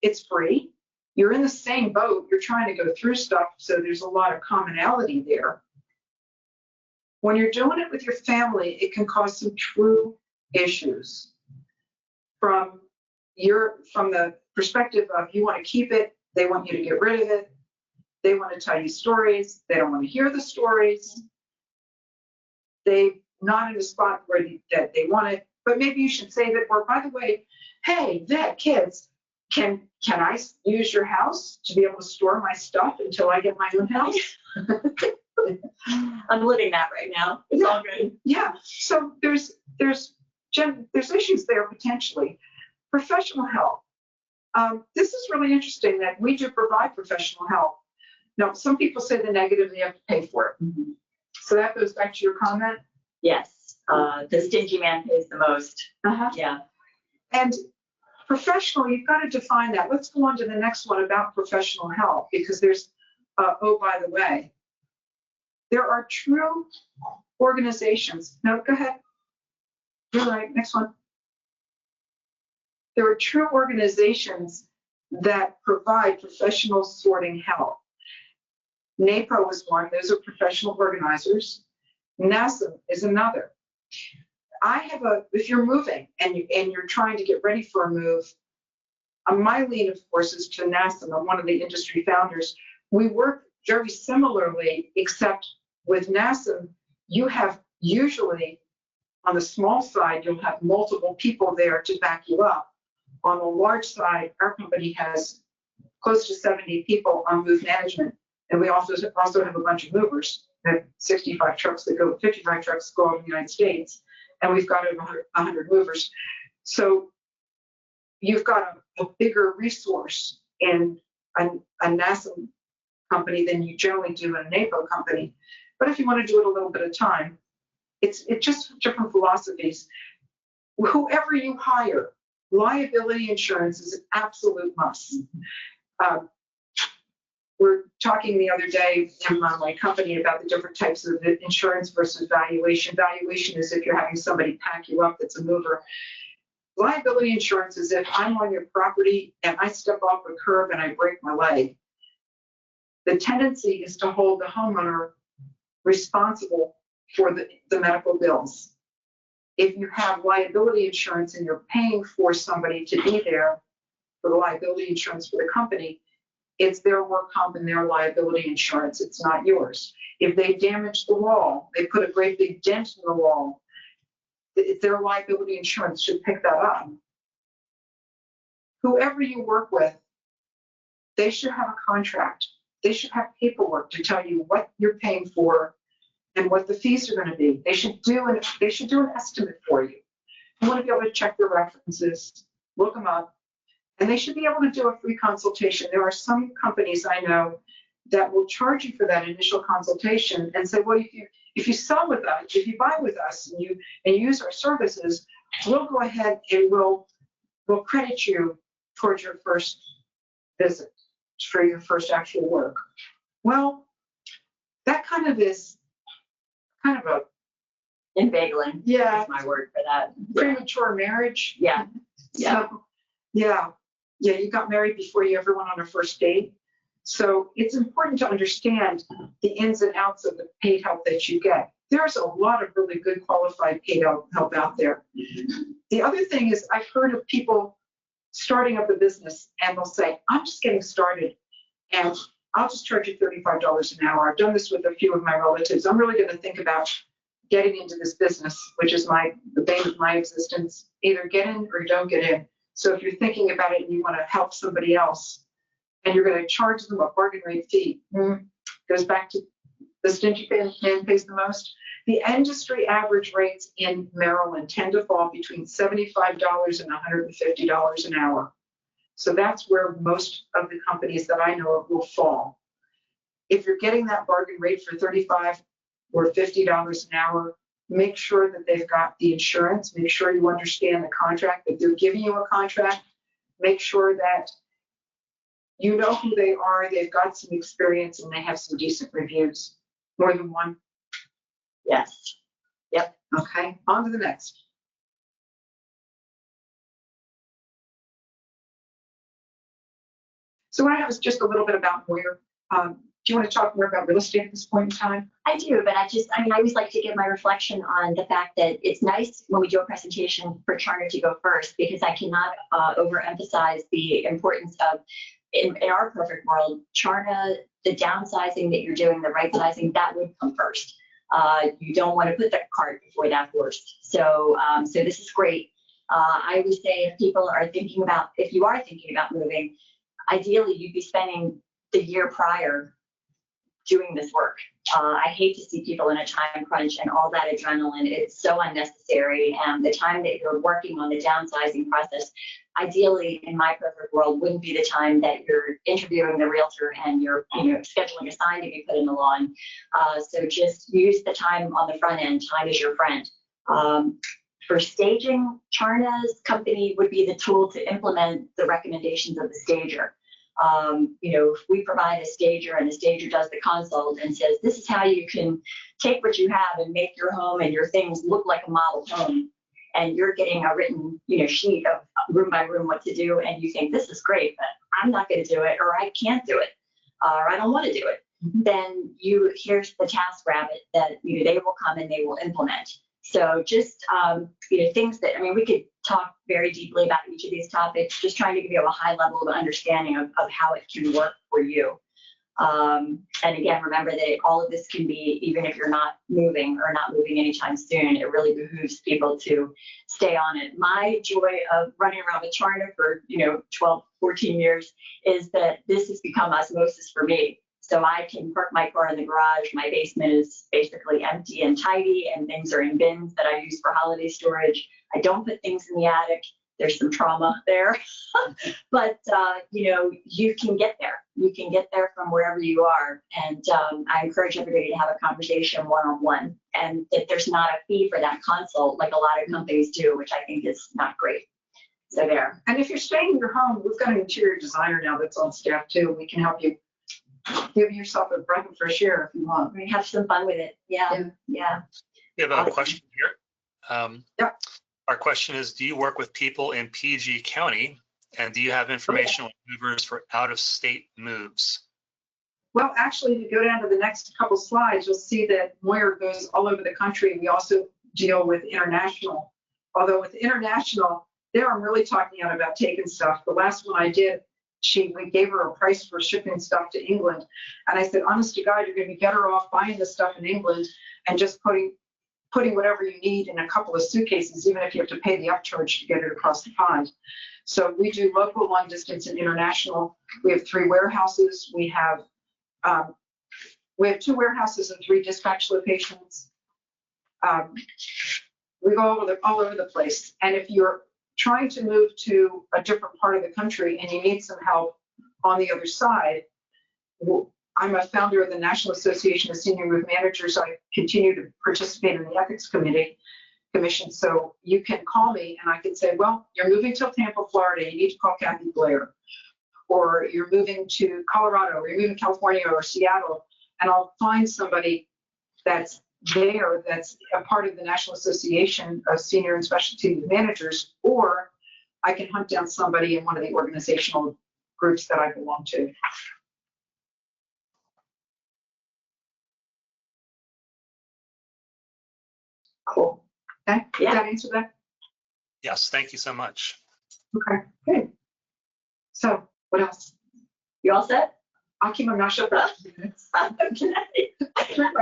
It's free. You're in the same boat. You're trying to go through stuff, so there's a lot of commonality there. When you're doing it with your family, it can cause some true issues. From the perspective of you want to keep it, they want you to get rid of it. They want to tell you stories. They don't want to hear the stories. They're not in a spot where that they want it, but maybe you should save it. Or by the way, hey, kids, can I use your house to be able to store my stuff until I get my own house? I'm living that right now. It's all good. Yeah. So there's issues there potentially. Professional help. This is really interesting that we do provide professional help. Now, some people say the negative, they have to pay for it. Mm-hmm. So that goes back to your comment. Yes. The stingy man pays the most. Uh-huh. Yeah. And professional, you've got to define that. Let's go on to the next one about professional help, because there's, oh, by the way, there are true organizations. No, go ahead. You're right. Next one. There are true organizations that provide professional sorting help. NAPO is one. Those are professional organizers. NASM is another. If you're moving and you're trying to get ready for a move, my lean, of course, is to NASM. I'm one of the industry founders. We work very similarly, except with NASM, you have usually, on the small side, you'll have multiple people there to back you up. On the large side, our company has close to 70 people on move management. And we also have a bunch of movers. We have 55 trucks that go, 55 trucks go over the United States. And we've got over 100 movers. So you've got a bigger resource in a NASM company than you generally do in a NAPO company. But if you want to do it a little bit of time, it's just different philosophies. Whoever you hire, liability insurance is an absolute must. We're talking the other day in my company about the different types of insurance versus valuation. Valuation is if you're having somebody pack you up that's a mover. Liability insurance is if I'm on your property and I step off a curb and I break my leg. The tendency is to hold the homeowner responsible for the medical bills. If you have liability insurance and you're paying for somebody to be there for the liability insurance for the company, it's their work comp and their liability insurance. It's not yours. If they damage the wall, they put a great big dent in the wall, their liability insurance should pick that up. Whoever you work with, they should have a contract. They should have paperwork to tell you what you're paying for and what the fees are going to be. They should do an estimate for you. You want to be able to check their references, look them up, and they should be able to do a free consultation. There are some companies I know that will charge you for that initial consultation and say, well, if you sell with us, if you buy with us and you use our services, we'll go ahead and we'll credit you towards your first visit, for your first actual work. Well, that kind of is kind of a inveigling. Yeah, is my word for that. Premature marriage. Yeah. Yeah. So, yeah. You got married before you ever went on a first date. So it's important to understand the ins and outs of the paid help that you get. There's a lot of really good qualified paid help out there. The other thing is I've heard of people starting up a business and they'll say, I'm just getting started and I'll just charge you $35 an hour. I've done this with a few of my relatives. I'm really going to think about getting into this business, which is the bane of my existence. Either get in or don't get in. So if you're thinking about it and you want to help somebody else and you're going to charge them a bargain rate fee, goes back to the stingy man pays the most. The industry average rates in Maryland tend to fall between $75 and $150 an hour. So that's where most of the companies that I know of will fall. If you're getting that bargain rate for $35 or $50 an hour, make sure that they've got the insurance, make sure you understand the contract, that they're giving you a contract, make sure that You know who they are, they've got some experience, and they have some decent reviews. More than one? Yes. Yep. Okay, on to the next. So what I have is just a little bit about Moyer. Do you want to talk more about real estate at this point in time? I do, but I always like to give my reflection on the fact that it's nice when we do a presentation for Charna to go first, because I cannot overemphasize the importance of, in our perfect world, Charna, the downsizing that you're doing, the right sizing, that would come first. You don't want to put the cart before that horse. So this is great. I would say if people are thinking about, if you are thinking about moving, ideally you'd be spending the year prior doing this work. I hate to see people in a time crunch and all that adrenaline. It's so unnecessary. And the time that you're working on the downsizing process, ideally, in my perfect world, wouldn't be the time that you're interviewing the realtor and you're scheduling a sign to be put in the lawn. So just use the time on the front end. Time is your friend. For staging, Charna's company would be the tool to implement the recommendations of the stager. If we provide a stager and the stager does the consult and says, this is how you can take what you have and make your home and your things look like a model home, and you're getting a written, sheet of room by room what to do, and you think this is great, but I'm not going to do it, or I can't do it, or I don't want to do it, then here's the task rabbit that they will come and they will implement. So just things that, we could talk very deeply about each of these topics, just trying to give you a high level of understanding of how it can work for you. And again, remember that all of this can be, even if you're not moving or not moving anytime soon, it really behooves people to stay on it. My joy of running around with Charna for 12, 14 years is that this has become osmosis for me. So I can park my car in the garage. My basement is basically empty and tidy, and things are in bins that I use for holiday storage. I don't put things in the attic. There's some trauma there, but you can get there. You can get there from wherever you are. And I encourage everybody to have a conversation one-on-one, and that there's not a fee for that consult like a lot of companies do, which I think is not great. So there. And if you're staying in your home, we've got an interior designer now that's on staff too. We can help you give yourself a breath of fresh air if you want. Have some fun with it. Yeah. We have a question here. Yeah. Our question is, do you work with people in PG County, and do you have information on movers for out-of-state moves? Well, actually, if you go down to the next couple slides, you'll see that Moyer goes all over the country. We also deal with international. Although with international, there I'm really talking out about taking stuff. The last one I did, we gave her a price for shipping stuff to England. And I said, honest to God, you're going to be better off buying this stuff in England and just putting whatever you need in a couple of suitcases, even if you have to pay the upcharge to get it across the pond. So we do local, long distance, and international. We have 3 warehouses. We have 2 warehouses and 3 dispatch locations. We go all over the place. And if you're trying to move to a different part of the country and you need some help on the other side, I'm a founder of the National Association of Senior Move Managers. I continue to participate in the Ethics Commission. So you can call me and I can say, well, you're moving to Tampa, Florida. You need to call Kathy Blair. Or you're moving to Colorado, or you're moving to California or Seattle. And I'll find somebody that's there that's a part of the National Association of Senior and Specialty Move Managers, or I can hunt down somebody in one of the organizational groups that I belong to. Cool. Okay. Yeah. Did that answer that? Yes, thank you so much. Okay, good. So what else? You all set? I'll keep my mouth shut for a few minutes. Okay. I drink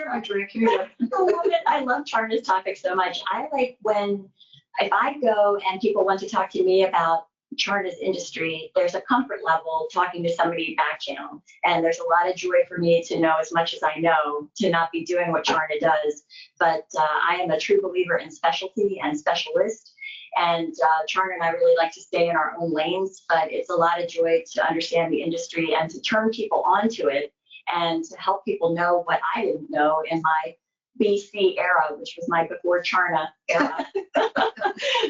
my drink. Here you go. I love Charna's topic so much. I like if I go and people want to talk to me about Charna's industry, there's a comfort level talking to somebody back channel. And there's a lot of joy for me to know as much as I know, to not be doing what Charna does. But I am a true believer in specialty and specialist. And Charna and I really like to stay in our own lanes, but it's a lot of joy to understand the industry and to turn people onto it and to help people know what I didn't know in my BC era, which was my before Charna era,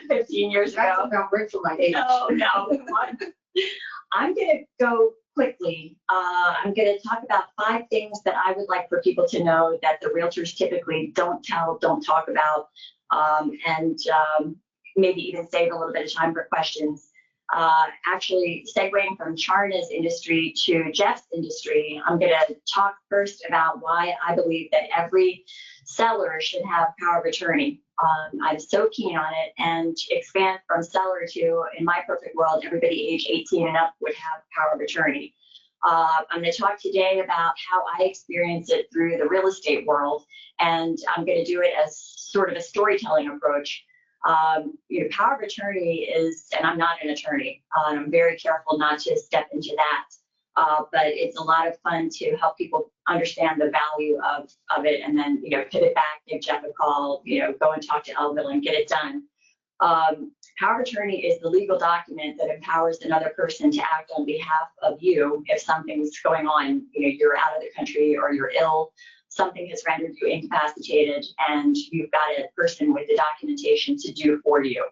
15 years ago. That's about right for my age. No. I'm going to go quickly. I'm going to talk about 5 things that I would like for people to know that the realtors typically don't tell, don't talk about, and maybe even save a little bit of time for questions. Actually, segueing from Charna's industry to Jeff's industry, I'm going to talk first about why I believe that every seller should have power of attorney. I'm so keen on it, and expand from seller to, in my perfect world, everybody age 18 and up would have power of attorney. I'm going to talk today about how I experience it through the real estate world, and I'm going to do it as sort of a storytelling approach. Power of attorney is, and I'm not an attorney, I'm very careful not to step into that, but it's a lot of fun to help people understand the value of it, and then, pivot back, give Jeff a call, go and talk to Elville and get it done. Power of attorney is the legal document that empowers another person to act on behalf of you if something's going on, you're out of the country or you're ill, something has rendered you incapacitated, and you've got a person with the documentation to do for you.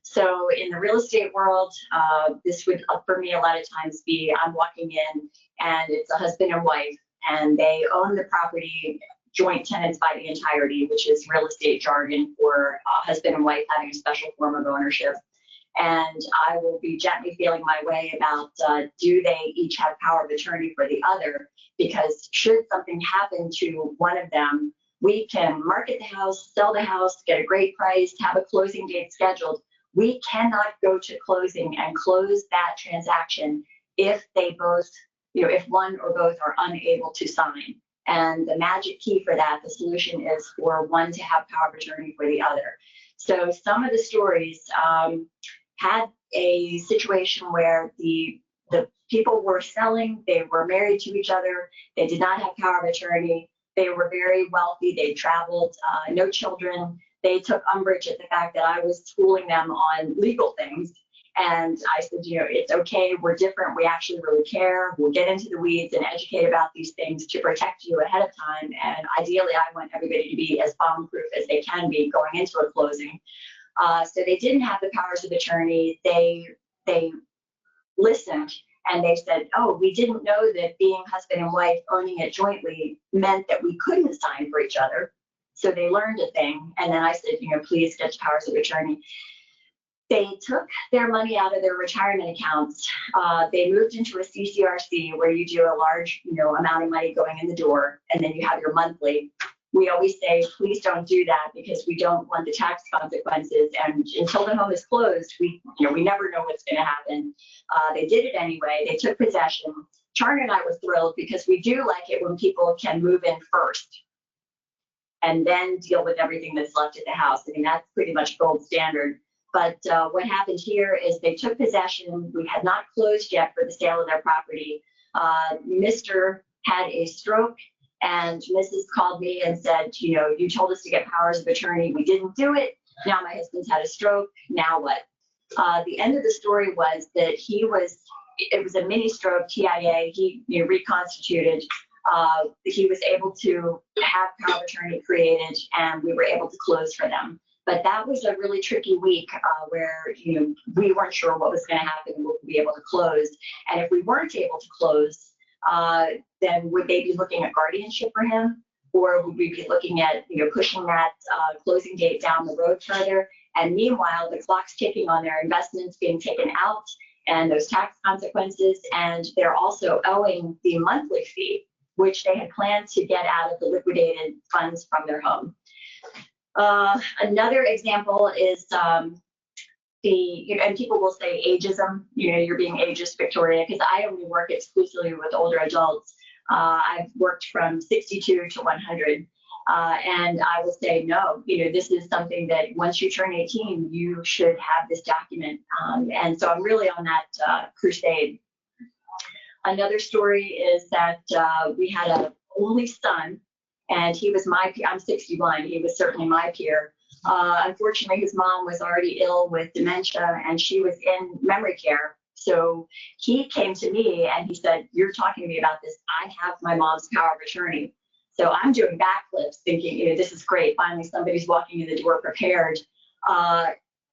So in the real estate world, this would, for me, a lot of times be, I'm walking in and it's a husband and wife, and they own the property, joint tenants by the entirety, which is real estate jargon for husband and wife having a special form of ownership. And I will be gently feeling my way about, do they each have power of attorney for the other? Because should something happen to one of them, we can market the house, sell the house, get a great price, have a closing date scheduled. We cannot go to closing and close that transaction if they both, if one or both are unable to sign. And the magic key for that, the solution is for one to have power of attorney for the other. So some of the stories had a situation where the people were selling, they were married to each other, they did not have power of attorney, they were very wealthy, they traveled, no children. They took umbrage at the fact that I was schooling them on legal things. And I said, it's okay, we're different, we actually really care, we'll get into the weeds and educate about these things to protect you ahead of time. And ideally, I want everybody to be as bomb-proof as they can be going into a closing. So they didn't have the powers of attorney. They listened, and they said, oh, we didn't know that being husband and wife owning it jointly meant that we couldn't sign for each other. So they learned a thing. And then I said, please get your powers of attorney. They took their money out of their retirement accounts. They moved into a CCRC where you do a large, amount of money going in the door, and then you have your monthly. We always say, please don't do that because we don't want the tax consequences. And until the home is closed, we never know what's going to happen. They did it anyway. They took possession. Charna and I were thrilled because we do like it when people can move in first and then deal with everything that's left at the house. I mean, that's pretty much gold standard. But what happened here is they took possession. We had not closed yet for the sale of their property. Mr. had a stroke, and Mrs. called me and said, you told us to get powers of attorney. We didn't do it. Now my husband's had a stroke. Now what? The end of the story was that it was a mini stroke, TIA. He reconstituted. He was able to have power of attorney created, and we were able to close for them. But that was a really tricky week where we weren't sure what was going to happen, would we be able to close. And if we weren't able to close, then would they be looking at guardianship for him? Or would we be looking at pushing that closing date down the road further? And meanwhile, the clock's ticking on their investments being taken out and those tax consequences. And they're also owing the monthly fee, which they had planned to get out of the liquidated funds from their home. Another example is and people will say ageism, you're being ageist, Victoria, because I only work exclusively with older adults. I've worked from 62 to 100. And I will say, no, this is something that once you turn 18, you should have this document. And so I'm really on that crusade. Another story is that we had an only son, and he was my peer. I'm 61. He was certainly my peer. Unfortunately, his mom was already ill with dementia, and she was in memory care. So he came to me and he said, you're talking to me about this. I have my mom's power of attorney. So I'm doing backflips thinking, this is great. Finally, somebody's walking in the door prepared.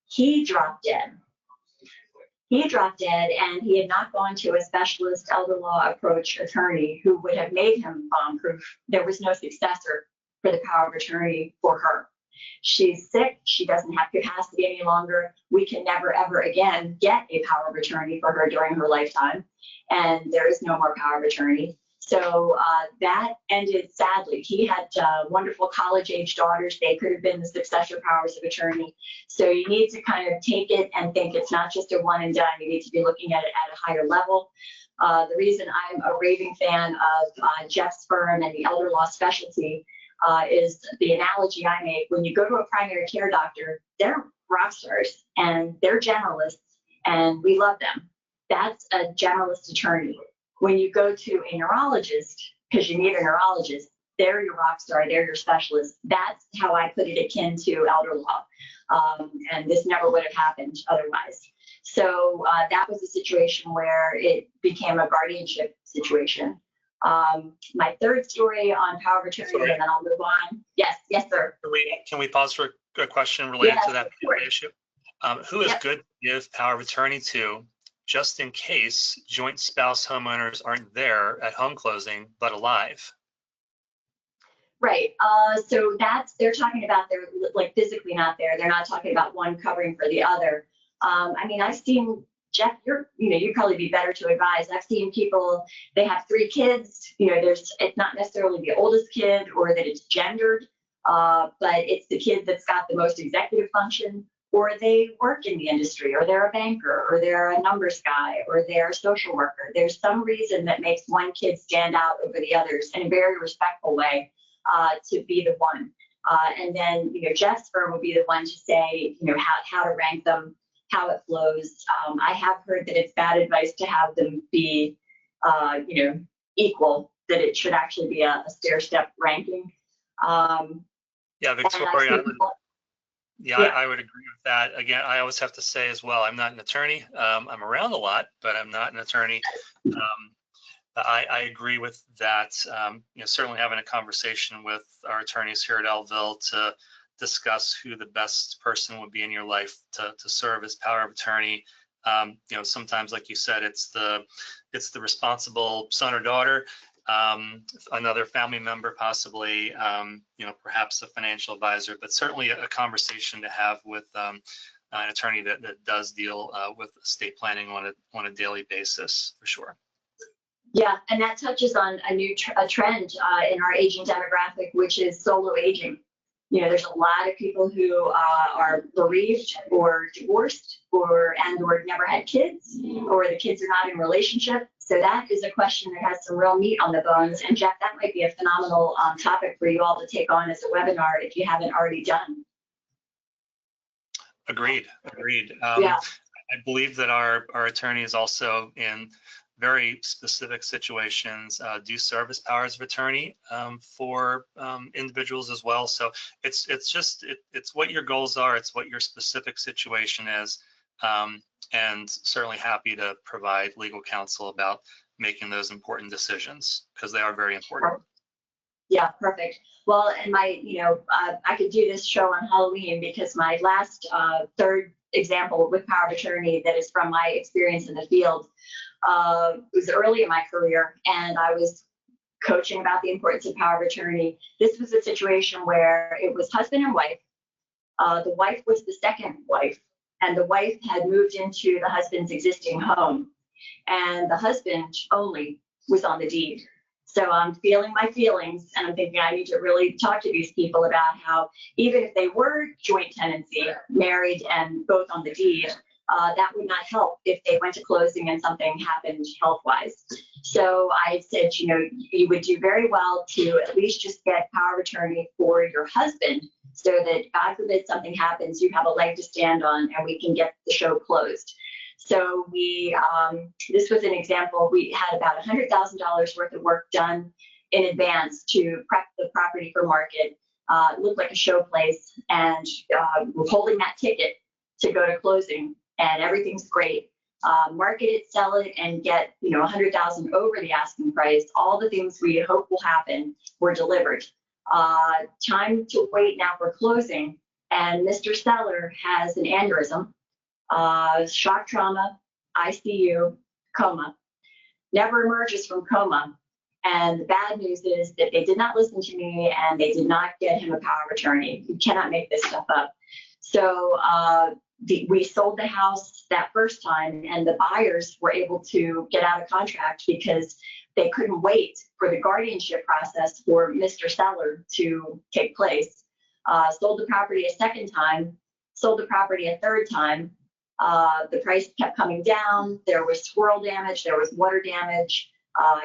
He dropped dead. He dropped dead, and he had not gone to a specialist elder law approach attorney who would have made him bomb-proof. There was no successor for the power of attorney for her. She's sick. She doesn't have capacity any longer. We can never, ever again get a power of attorney for her during her lifetime. And there is no more power of attorney. So that ended sadly. He had wonderful college-age daughters. They could have been the successor powers of attorney. So you need to kind of take it and think it's not just a one and done. You need to be looking at it at a higher level. The reason I'm a raving fan of Jeff's firm and the elder law specialty is the analogy I make. When you go to a primary care doctor, they're rock stars and they're generalists, and we love them. That's a generalist attorney. When you go to a neurologist, because you need a neurologist, they're your rock star, they're your specialist. That's how I put it, akin to elder law. And this never would have happened otherwise. So that was a situation where it became a guardianship situation. My third story on power of attorney, and then I'll move on. Yes, sir. Can we pause for a question related to that sure. issue? Who is good to give power of attorney to, just in case joint spouse homeowners aren't there at home closing, but alive? Right. So they're talking about they're like physically not there. They're not talking about one covering for the other. I mean, I've seen, Jeff, you'd probably be better to advise. I've seen people, they have 3 kids. It's not necessarily the oldest kid or that it's gendered, but it's the kid that's got the most executive function, or they work in the industry, or they're a banker, or they're a numbers guy, or they're a social worker. There's some reason that makes one kid stand out over the others in a very respectful way to be the one. And then, Jeff's firm would be the one to say, how to rank them, how it flows. I have heard that it's bad advice to have them be, equal, that it should actually be a stair-step ranking. Yeah, Victoria, I would agree with that. Again, I always have to say as well, I'm not an attorney. I'm around a lot, but I'm not an attorney. I agree with that. Certainly having a conversation with our attorneys here at Elville to discuss who the best person would be in your life to serve as power of attorney. Sometimes, like you said, it's the responsible son or daughter, another family member, possibly, perhaps a financial advisor, but certainly a conversation to have with an attorney that does deal with estate planning on a daily basis, for sure. Yeah, and that touches on a trend in our aging demographic, which is solo aging. There's a lot of people who are bereaved or divorced or never had kids, or the kids are not in relationship. So that is a question that has some real meat on the bones. And Jeff, that might be a phenomenal topic for you all to take on as a webinar if you haven't already done. Agreed. Yeah. I believe that our attorneys also, in very specific situations, do serve as powers of attorney for individuals as well. So it's what your goals are, it's what your specific situation is, and certainly happy to provide legal counsel about making those important decisions, because they are very important. Yeah, perfect. Well, and I could do this show on Halloween, because my last third example with power of attorney that is from my experience in the field was early in my career, and I was coaching about the importance of power of attorney. This was a situation where it was husband and wife. The wife was the second wife, and the wife had moved into the husband's existing home, and the husband only was on the deed. So I'm feeling my feelings, and I'm thinking I need to really talk to these people about how even if they were joint tenancy, married and both on the deed, that would not help if they went to closing and something happened health-wise. So I said, you would do very well to at least just get power of attorney for your husband, so that God forbid something happens, you have a leg to stand on and we can get the show closed. So this was an example. We had about $100,000 worth of work done in advance to prep the property for market. It looked like a show place, and we're holding that ticket to go to closing, and everything's great. Market it, sell it, and get $100,000 over the asking price. All the things we hope will happen were delivered. Time to wait now for closing, and Mr. Seller has an aneurysm, shock trauma, ICU, coma, never emerges from coma. And the bad news is that they did not listen to me and they did not get him a power of attorney. You cannot make this stuff up. So we sold the house that first time, and the buyers were able to get out of contract because they couldn't wait for the guardianship process for Mr. Seller to take place. Sold the property a second time, sold the property a third time. The price kept coming down. There was squirrel damage, there was water damage.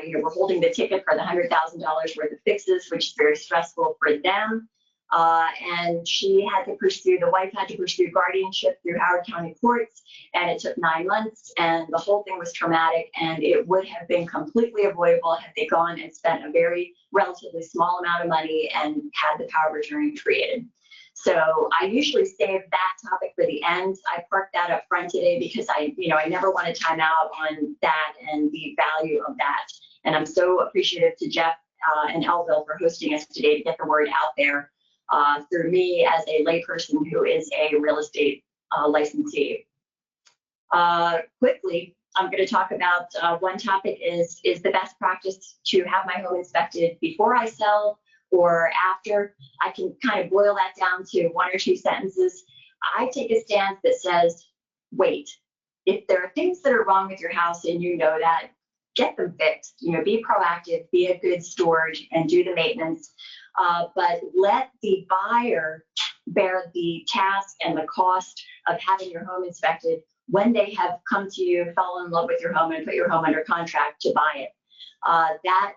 We're holding the ticket for the $100,000 worth of fixes, which is very stressful for them. And the wife had to pursue guardianship through Howard County courts, and it took 9 months, and the whole thing was traumatic, and it would have been completely avoidable had they gone and spent a very relatively small amount of money and had the power of attorney created. So I usually save that topic for the end. I parked that up front today because I never want to time out on that and the value of that. And I'm so appreciative to Jeff and Elville for hosting us today to get the word out there through me as a layperson who is a real estate licensee. Quickly, I'm going to talk about one topic is the best practice to have my home inspected before I sell or after. I can kind of boil that down to 1 or 2 sentences. I take a stance that says, wait. If there are things that are wrong with your house and you know that, get them fixed. Be proactive, be a good steward, and do the maintenance. But let the buyer bear the task and the cost of having your home inspected when they have come to you, fell in love with your home, and put your home under contract to buy it. That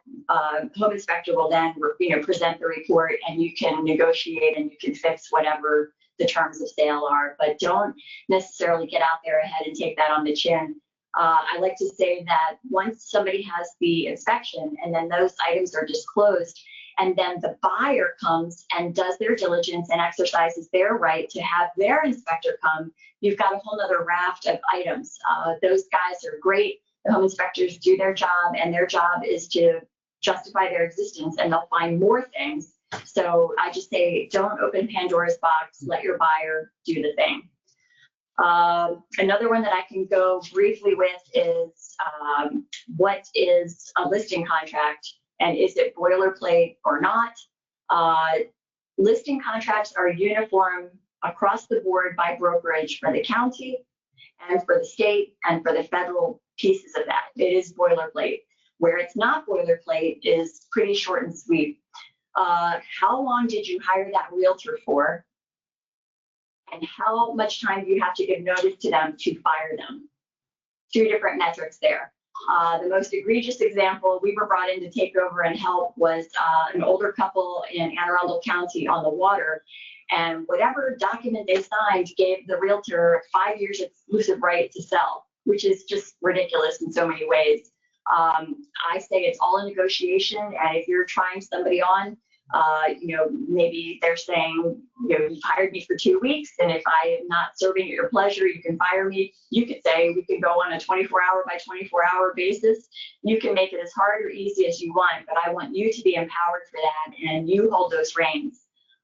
home inspector will then present the report, and you can negotiate and you can fix whatever the terms of sale are, but don't necessarily get out there ahead and take that on the chin. I like to say that once somebody has the inspection and then those items are disclosed, and then the buyer comes and does their diligence and exercises their right to have their inspector come, you've got a whole other raft of items. Those guys are great. The home inspectors do their job, and their job is to justify their existence, and they'll find more things. So I just say, don't open Pandora's box, let your buyer do the thing. Another one that I can go briefly with is what is a listing contract, and is it boilerplate or not? Listing contracts are uniform across the board by brokerage for the county and for the state and for the federal pieces of that. It is boilerplate. Where it's not boilerplate is pretty short and sweet. How long did you hire that realtor for? And how much time do you have to give notice to them to fire them? 2 different metrics there. The most egregious example we were brought in to take over and help was an older couple in Anne Arundel County on the water. And whatever document they signed gave the realtor 5 years exclusive right to sell, which is just ridiculous in so many ways. I say it's all a negotiation, and if you're trying somebody on, maybe they're saying, you've hired me for 2 weeks, and if I am not serving at your pleasure, you can fire me. You could say we can go on a 24-hour by 24-hour basis. You can make it as hard or easy as you want, but I want you to be empowered for that, and you hold those reins.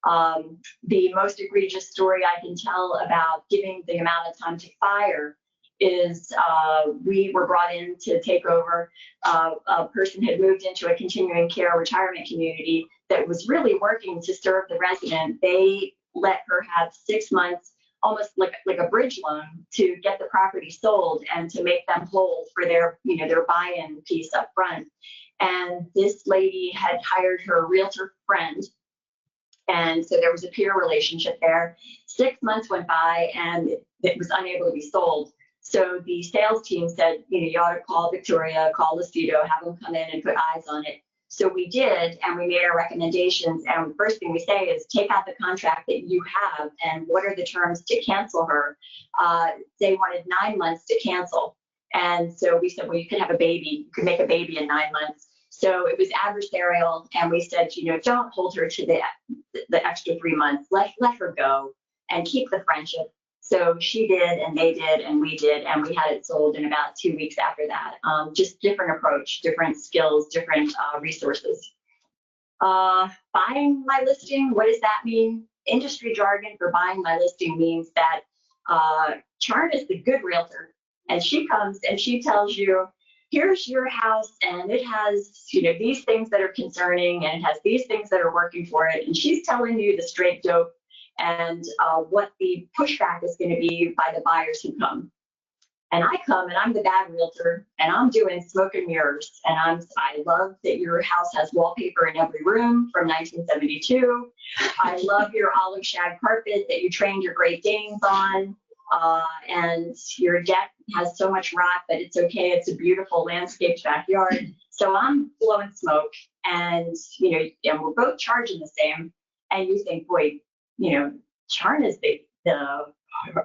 The most egregious story I can tell about giving the amount of time to fire is we were brought in to take over. A person had moved into a continuing care retirement community that was really working to serve the resident. They let her have 6 months, almost like a bridge loan, to get the property sold and to make them whole for their buy-in piece up front. And this lady had hired her realtor friend, and so there was a peer relationship there. 6 months went by, and it was unable to be sold. So the sales team said, you ought to call Victoria, call Lucido, have them come in and put eyes on it. So we did, and we made our recommendations. And the first thing we say is take out the contract that you have, and what are the terms to cancel her? They wanted 9 months to cancel. And so we said, well, you could have a baby. You could make a baby in 9 months. So it was adversarial, and we said, don't hold her to the extra 3 months. Let her go and keep the friendship. So she did, and they did, and we did, and we had it sold in about 2 weeks after that. Just different approach, different skills, different resources. Buying my listing, what does that mean? Industry jargon for buying my listing means that Charna is the good realtor. And she comes and she tells you, here's your house, and it has, you know, these things that are concerning, and it has these things that are working for it. And she's telling you the straight dope and what the pushback is going to be by the buyers who come. And I come and I'm the bad realtor, and I'm doing smoke and mirrors. And I love that your house has wallpaper in every room from 1972. I love your olive shag carpet that you trained your Great Danes on. And your deck has so much rot, but it's okay. It's a beautiful landscaped backyard. So I'm blowing smoke, and, you know, and we're both charging the same. And you think, boy, you know, Charna's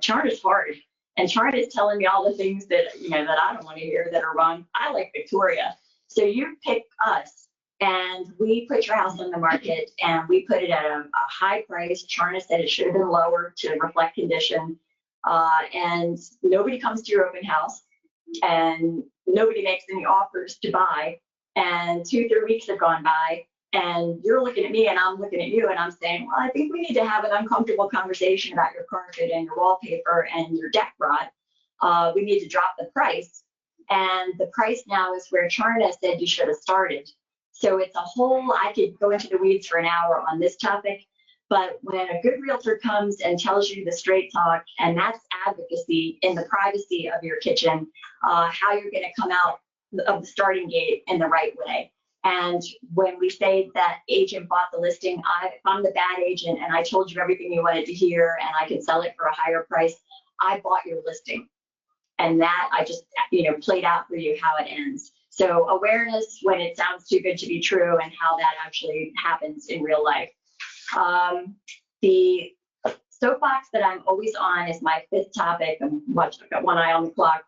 Charna's hard. And Charna's telling me all the things that, you know, that I don't want to hear that are wrong. I like Victoria. So you pick us, and we put your house on the market, and we put it at a high price. Charna said it should have been lower to reflect condition. And nobody comes to your open house, and nobody makes any offers to buy. And 2-3 weeks have gone by, and you're looking at me and I'm looking at you, and I'm saying, well, I think we need to have an uncomfortable conversation about your carpet and your wallpaper and your deck rot. We need to drop the price. And the price now is where Charna said you should have started. So it's a whole, I could go into the weeds for an hour on this topic, but when a good realtor comes and tells you the straight talk, and that's advocacy in the privacy of your kitchen, how you're going to come out of the starting gate in the right way. And when we say that agent bought the listing, if I'm the bad agent and I told you everything you wanted to hear and I can sell it for a higher price, I bought your listing. And that I just, you know, played out for you how it ends. So awareness when it sounds too good to be true, and how that actually happens in real life. The soapbox that I'm always on is my 5th topic. I've got one eye on the clock.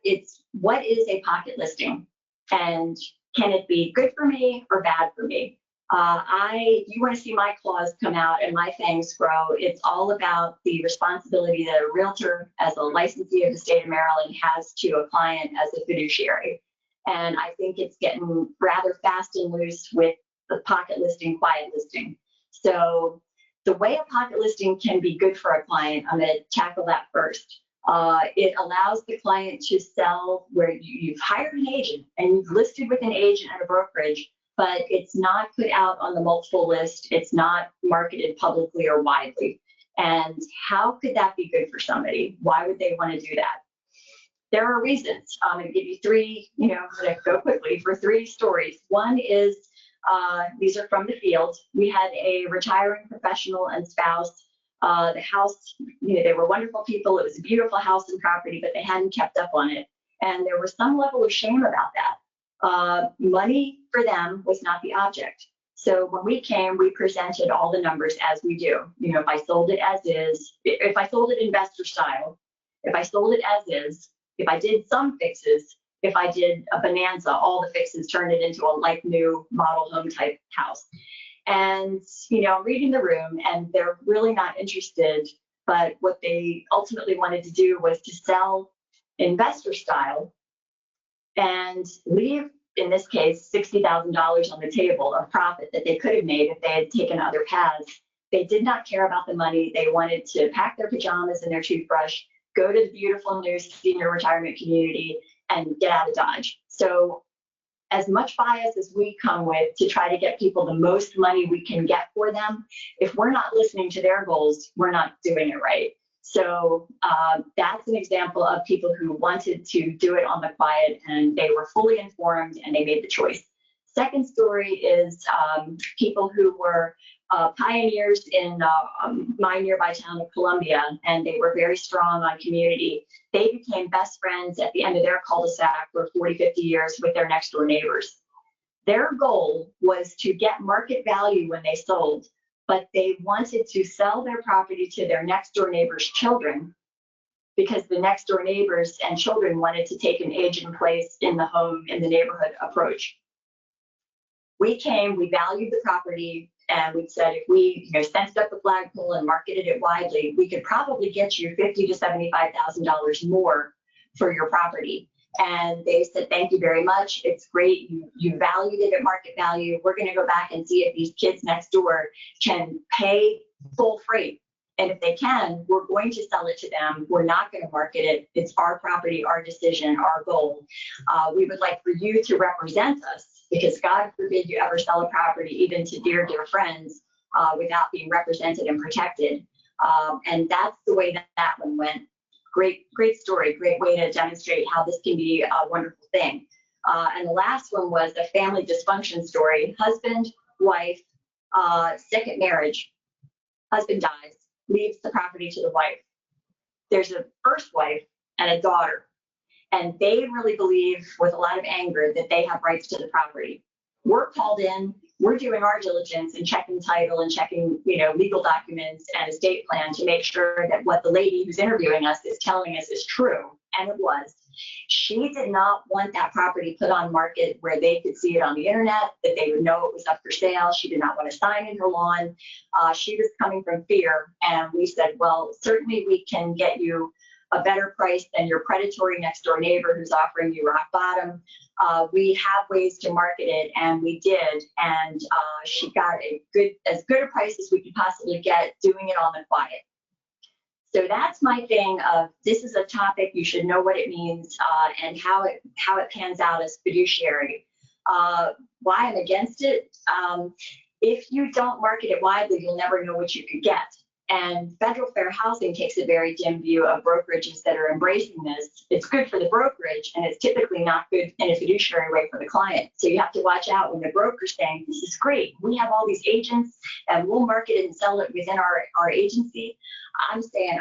It's what is a pocket listing? And can it be good for me or bad for me? You want to see my claws come out and my fangs grow. It's all about the responsibility that a realtor, as a licensee of the state of Maryland, has to a client as a fiduciary. And I think it's getting rather fast and loose with the pocket listing, quiet listing. So the way a pocket listing can be good for a client, I'm going to tackle that first. It allows the client to sell where you've hired an agent and you've listed with an agent at a brokerage, but it's not put out on the multiple list. It's not marketed publicly or widely. And how could that be good for somebody? Why would they want to do that? There are reasons. I'm going to give you 3, you know, I'm going to go quickly for 3 stories. One is, these are from the field. We had a retiring professional and spouse. The house, you know, they were wonderful people. It was a beautiful house and property, but they hadn't kept up on it. And there was some level of shame about that. Money for them was not the object. So when we came, we presented all the numbers as we do. You know, if I sold it as is, if I sold it investor style, if I sold it as is, if I did some fixes, if I did a bonanza, all the fixes turned it into a like new model home type house. And, you know, I'm reading the room and they're really not interested, but what they ultimately wanted to do was to sell investor style and leave, in this case, $60,000 on the table of profit that they could have made if they had taken other paths. They did not care about the money. They wanted to pack their pajamas and their toothbrush, go to the beautiful new senior retirement community, and get out of Dodge. So as much bias as we come with to try to get people the most money we can get for them, if we're not listening to their goals, we're not doing it right. So that's an example of people who wanted to do it on the quiet, and they were fully informed and they made the choice. Second story is people who were pioneers in my nearby town of Columbia, and they were very strong on community. They became best friends at the end of their cul-de-sac for 40, 50 years with their next door neighbors. Their goal was to get market value when they sold, but they wanted to sell their property to their next door neighbors' children because the next door neighbors and children wanted to take an age in place in the home, in the neighborhood approach. We came, we valued the property, and we said if we, you know, fenced up the flagpole and marketed it widely, we could probably get you $50,000 to $75,000 more for your property. And they said, thank you very much. It's great. You valued it at market value. We're going to go back and see if these kids next door can pay full freight And if they can, we're going to sell it to them. We're not going to market it. It's our property, our decision, our goal. We would like for you to represent us, because God forbid you ever sell a property, even to dear, dear friends, without being represented and protected. And that's the way that one went. Great story, great way to demonstrate how this can be a wonderful thing. And the last one was a family dysfunction story. Husband, wife, second marriage. Husband dies, leaves the property to the wife. There's a first wife and a daughter. And they really believe, with a lot of anger, that they have rights to the property. We're called in, we're doing our diligence and checking title and checking, legal documents and estate plan to make sure that what the lady who's interviewing us is telling us is true. And it was. She did not want that property put on market where they could see it on the internet, that they would know it was up for sale. She did not want a sign in her lawn. She was coming from fear. And we said, well, certainly we can get you a better price than your predatory next door neighbor who's offering you rock bottom. We have ways to market it, and we did. And she got as good a price as we could possibly get, doing it on the quiet. So that's my thing of, this is a topic, you should know what it means and how it pans out as fiduciary. Why I'm against it, if you don't market it widely, you'll never know what you could get. And federal fair housing takes a very dim view of brokerages that are embracing this. It's good for the brokerage, and it's typically not good in a fiduciary way for the client. So you have to watch out when the broker's saying, this is great, we have all these agents and we'll market it and sell it within our agency. I'm saying,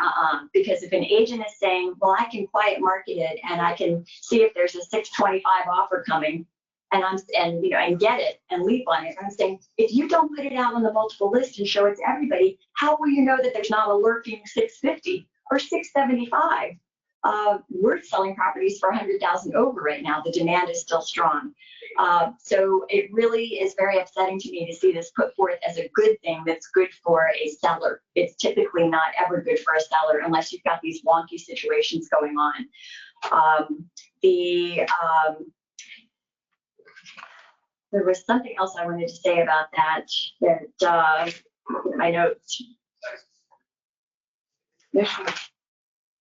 because if an agent is saying, well, I can quiet market it and I can see if there's a 625 offer coming, and get it and leap on it. I'm saying, if you don't put it out on the multiple list and show it to everybody, how will you know that there's not a lurking 650 or 675? We're selling properties for 100,000 over right now. The demand is still strong. So it really is very upsetting to me to see this put forth as a good thing that's good for a seller. It's typically not ever good for a seller unless you've got these wonky situations going on. There was something else I wanted to say about that my notes.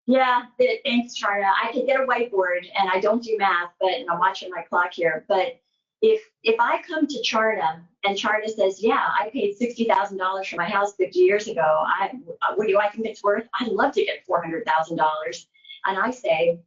Yeah, thanks, Charna. I could get a whiteboard, and I don't do math, but I'm watching my clock here. But if I come to Charna and Charna says, yeah, I paid $60,000 for my house 50 years ago, what do I think it's worth? I'd love to get $400,000. And I say,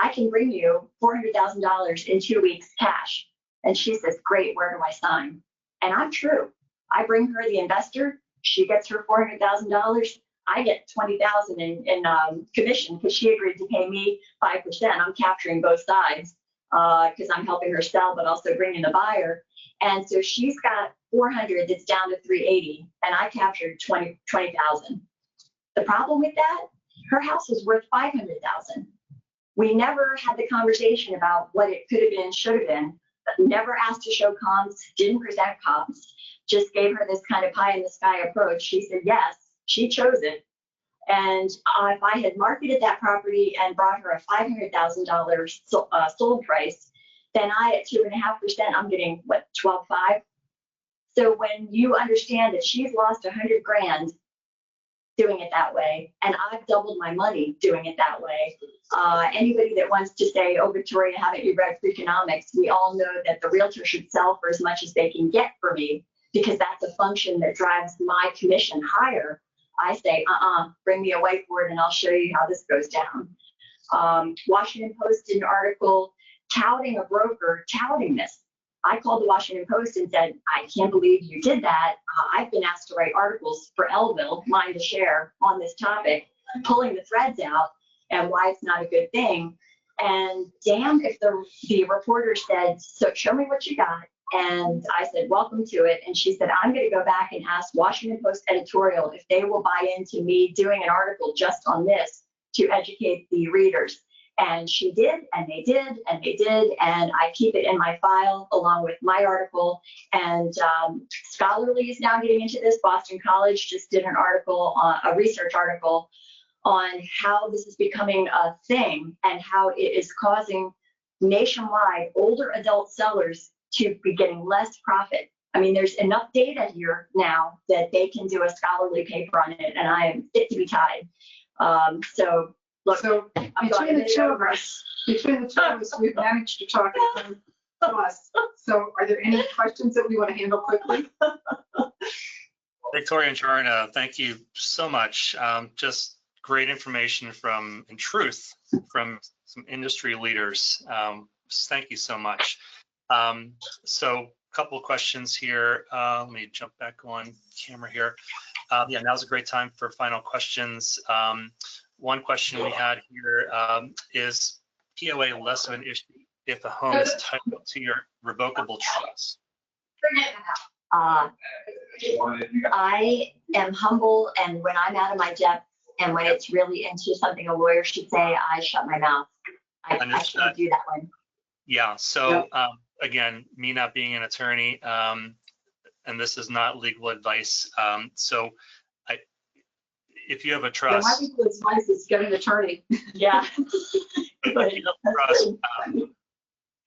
I can bring you $400,000 in 2 weeks cash. And she says, great, where do I sign? And I'm true. I bring her the investor. She gets her $400,000. I get $20,000 in commission because she agreed to pay me 5%. I'm capturing both sides because I'm helping her sell, but also bringing the buyer. And so she's got 400 that's down to 380, and I captured 20,000. The problem with that, her house was worth 500,000. We never had the conversation about what it could have been, should have been. Never asked to show comps, didn't present comps, just gave her this kind of pie in the sky approach. She said yes, she chose it. And if I had marketed that property and brought her a $500,000 sold price, then at 2.5%, I'm getting what, 12.5. So when you understand that she's lost 100 grand doing it that way, and I've doubled my money doing it that way. Anybody that wants to say, oh, Victoria, haven't you read Freakonomics? We all know that the realtor should sell for as much as they can get for me, because that's a function that drives my commission higher. I say, bring me a whiteboard and I'll show you how this goes down. Washington Post did an article touting a broker, touting this. I called the Washington Post and said, I can't believe you did that. I've been asked to write articles for Elville, mine to share, on this topic, pulling the threads out and why it's not a good thing. And damn if the reporter said, so show me what you got. And I said, welcome to it. And she said, I'm going to go back and ask Washington Post editorial if they will buy into me doing an article just on this to educate the readers. And she did, and they did, and they did, and I keep it in my file along with my article. And Scholarly is now getting into this. Boston College just did an article, a research article, on how this is becoming a thing and how it is causing nationwide older adult sellers to be getting less profit I mean, there's enough data here now that they can do a scholarly paper on it, and I am fit to be tied. So look, So between the two of us, we've managed to talk to us. So are there any questions that we want to handle quickly? Victoria and Charna, thank you so much. Just great information in truth, from some industry leaders. Thank you so much. So a couple of questions here. Let me jump back on camera here. Yeah, now's a great time for final questions. One question we had here is POA less of an issue if a home is titled to your revocable trust? I am humble, and when I'm out of my depth and when it's really into something a lawyer should say, I shut my mouth. I can't do that one. Yeah, so again, me not being an attorney, and this is not legal advice, so if you have a trust. Yeah, my legal advice is get an attorney. Yeah.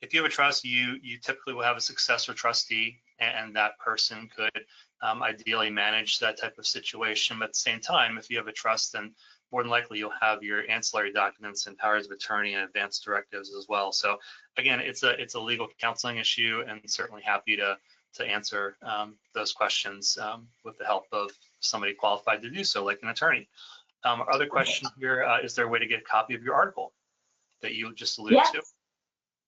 If you have a trust, you typically will have a successor trustee, and that person could ideally manage that type of situation. But at the same time, if you have a trust, then more than likely you'll have your ancillary documents and powers of attorney and advance directives as well. So again, it's a legal counseling issue, and certainly happy to answer those questions with the help of somebody qualified to do so, like an attorney. Our other question here, is there a way to get a copy of your article that you just alluded to?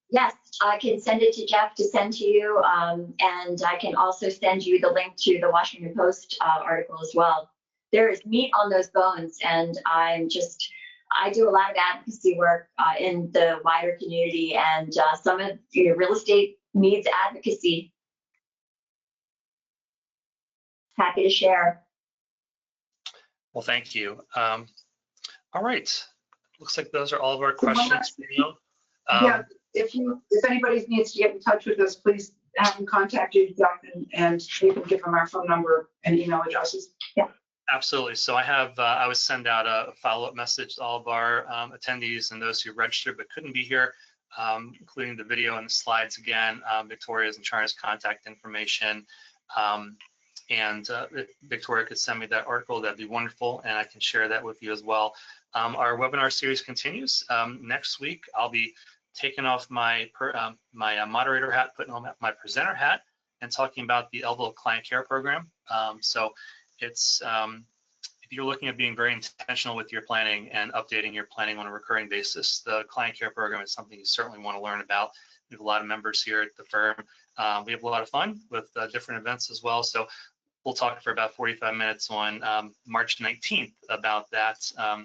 Yes, I can send it to Jeff to send to you, and I can also send you the link to the Washington Post article as well. There is meat on those bones, and I do a lot of advocacy work in the wider community, and some of real estate needs advocacy. Happy to share. Well, thank you. All right, looks like those are all of our questions. Yeah. If anybody needs to get in touch with us, please have them contact you, Jeff, and you can give them our phone number and email addresses. Yeah. Absolutely. So I would send out a follow-up message to all of our attendees and those who registered but couldn't be here, including the video and the slides again, Victoria's and Charna's contact information. And if Victoria could send me that article, that'd be wonderful, and I can share that with you as well. Our webinar series continues. Next week, I'll be taking off my moderator hat, putting on my presenter hat, and talking about the Elville Client Care Program. So it's, if you're looking at being very intentional with your planning and updating your planning on a recurring basis, the Client Care Program is something you certainly want to learn about. We have a lot of members here at the firm. We have a lot of fun with different events as well. So we'll talk for about 45 minutes on March 19th about that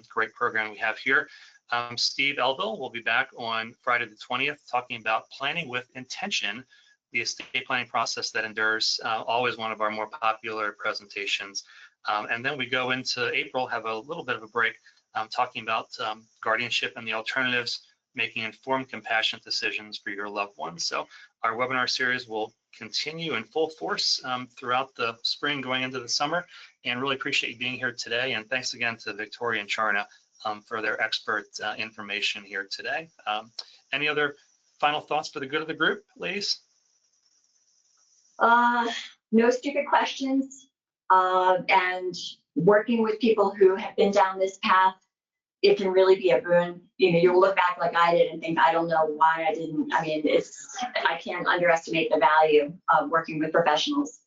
great program we have here. Steve Elville will be back on Friday the 20th talking about planning with intention, the estate planning process that endures, always one of our more popular presentations. And then we go into April, have a little bit of a break, talking about guardianship and the alternatives, making informed, compassionate decisions for your loved ones. So our webinar series will continue in full force throughout the spring going into the summer, and really appreciate you being here today. And thanks again to Victoria and Charna for their expert information here today. Any other final thoughts for the good of the group, ladies? No stupid questions. And working with people who have been down this path, it can really be a boon. You'll look back like I did and think, I don't know why I didn't. I mean, I can't underestimate the value of working with professionals.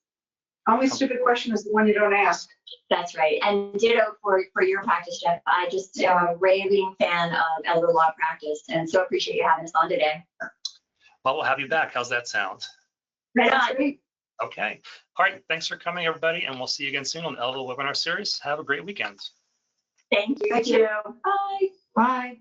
Only stupid question is the one you don't ask. That's right. And ditto for your practice, Jeff. I just am a raving fan of elder law practice, and so appreciate you having us on today. Well, we'll have you back. How's that sound? Right on. Okay. All right. Thanks for coming, everybody, and we'll see you again soon on the Elville webinar series. Have a great weekend. Thank you. Bye. Bye.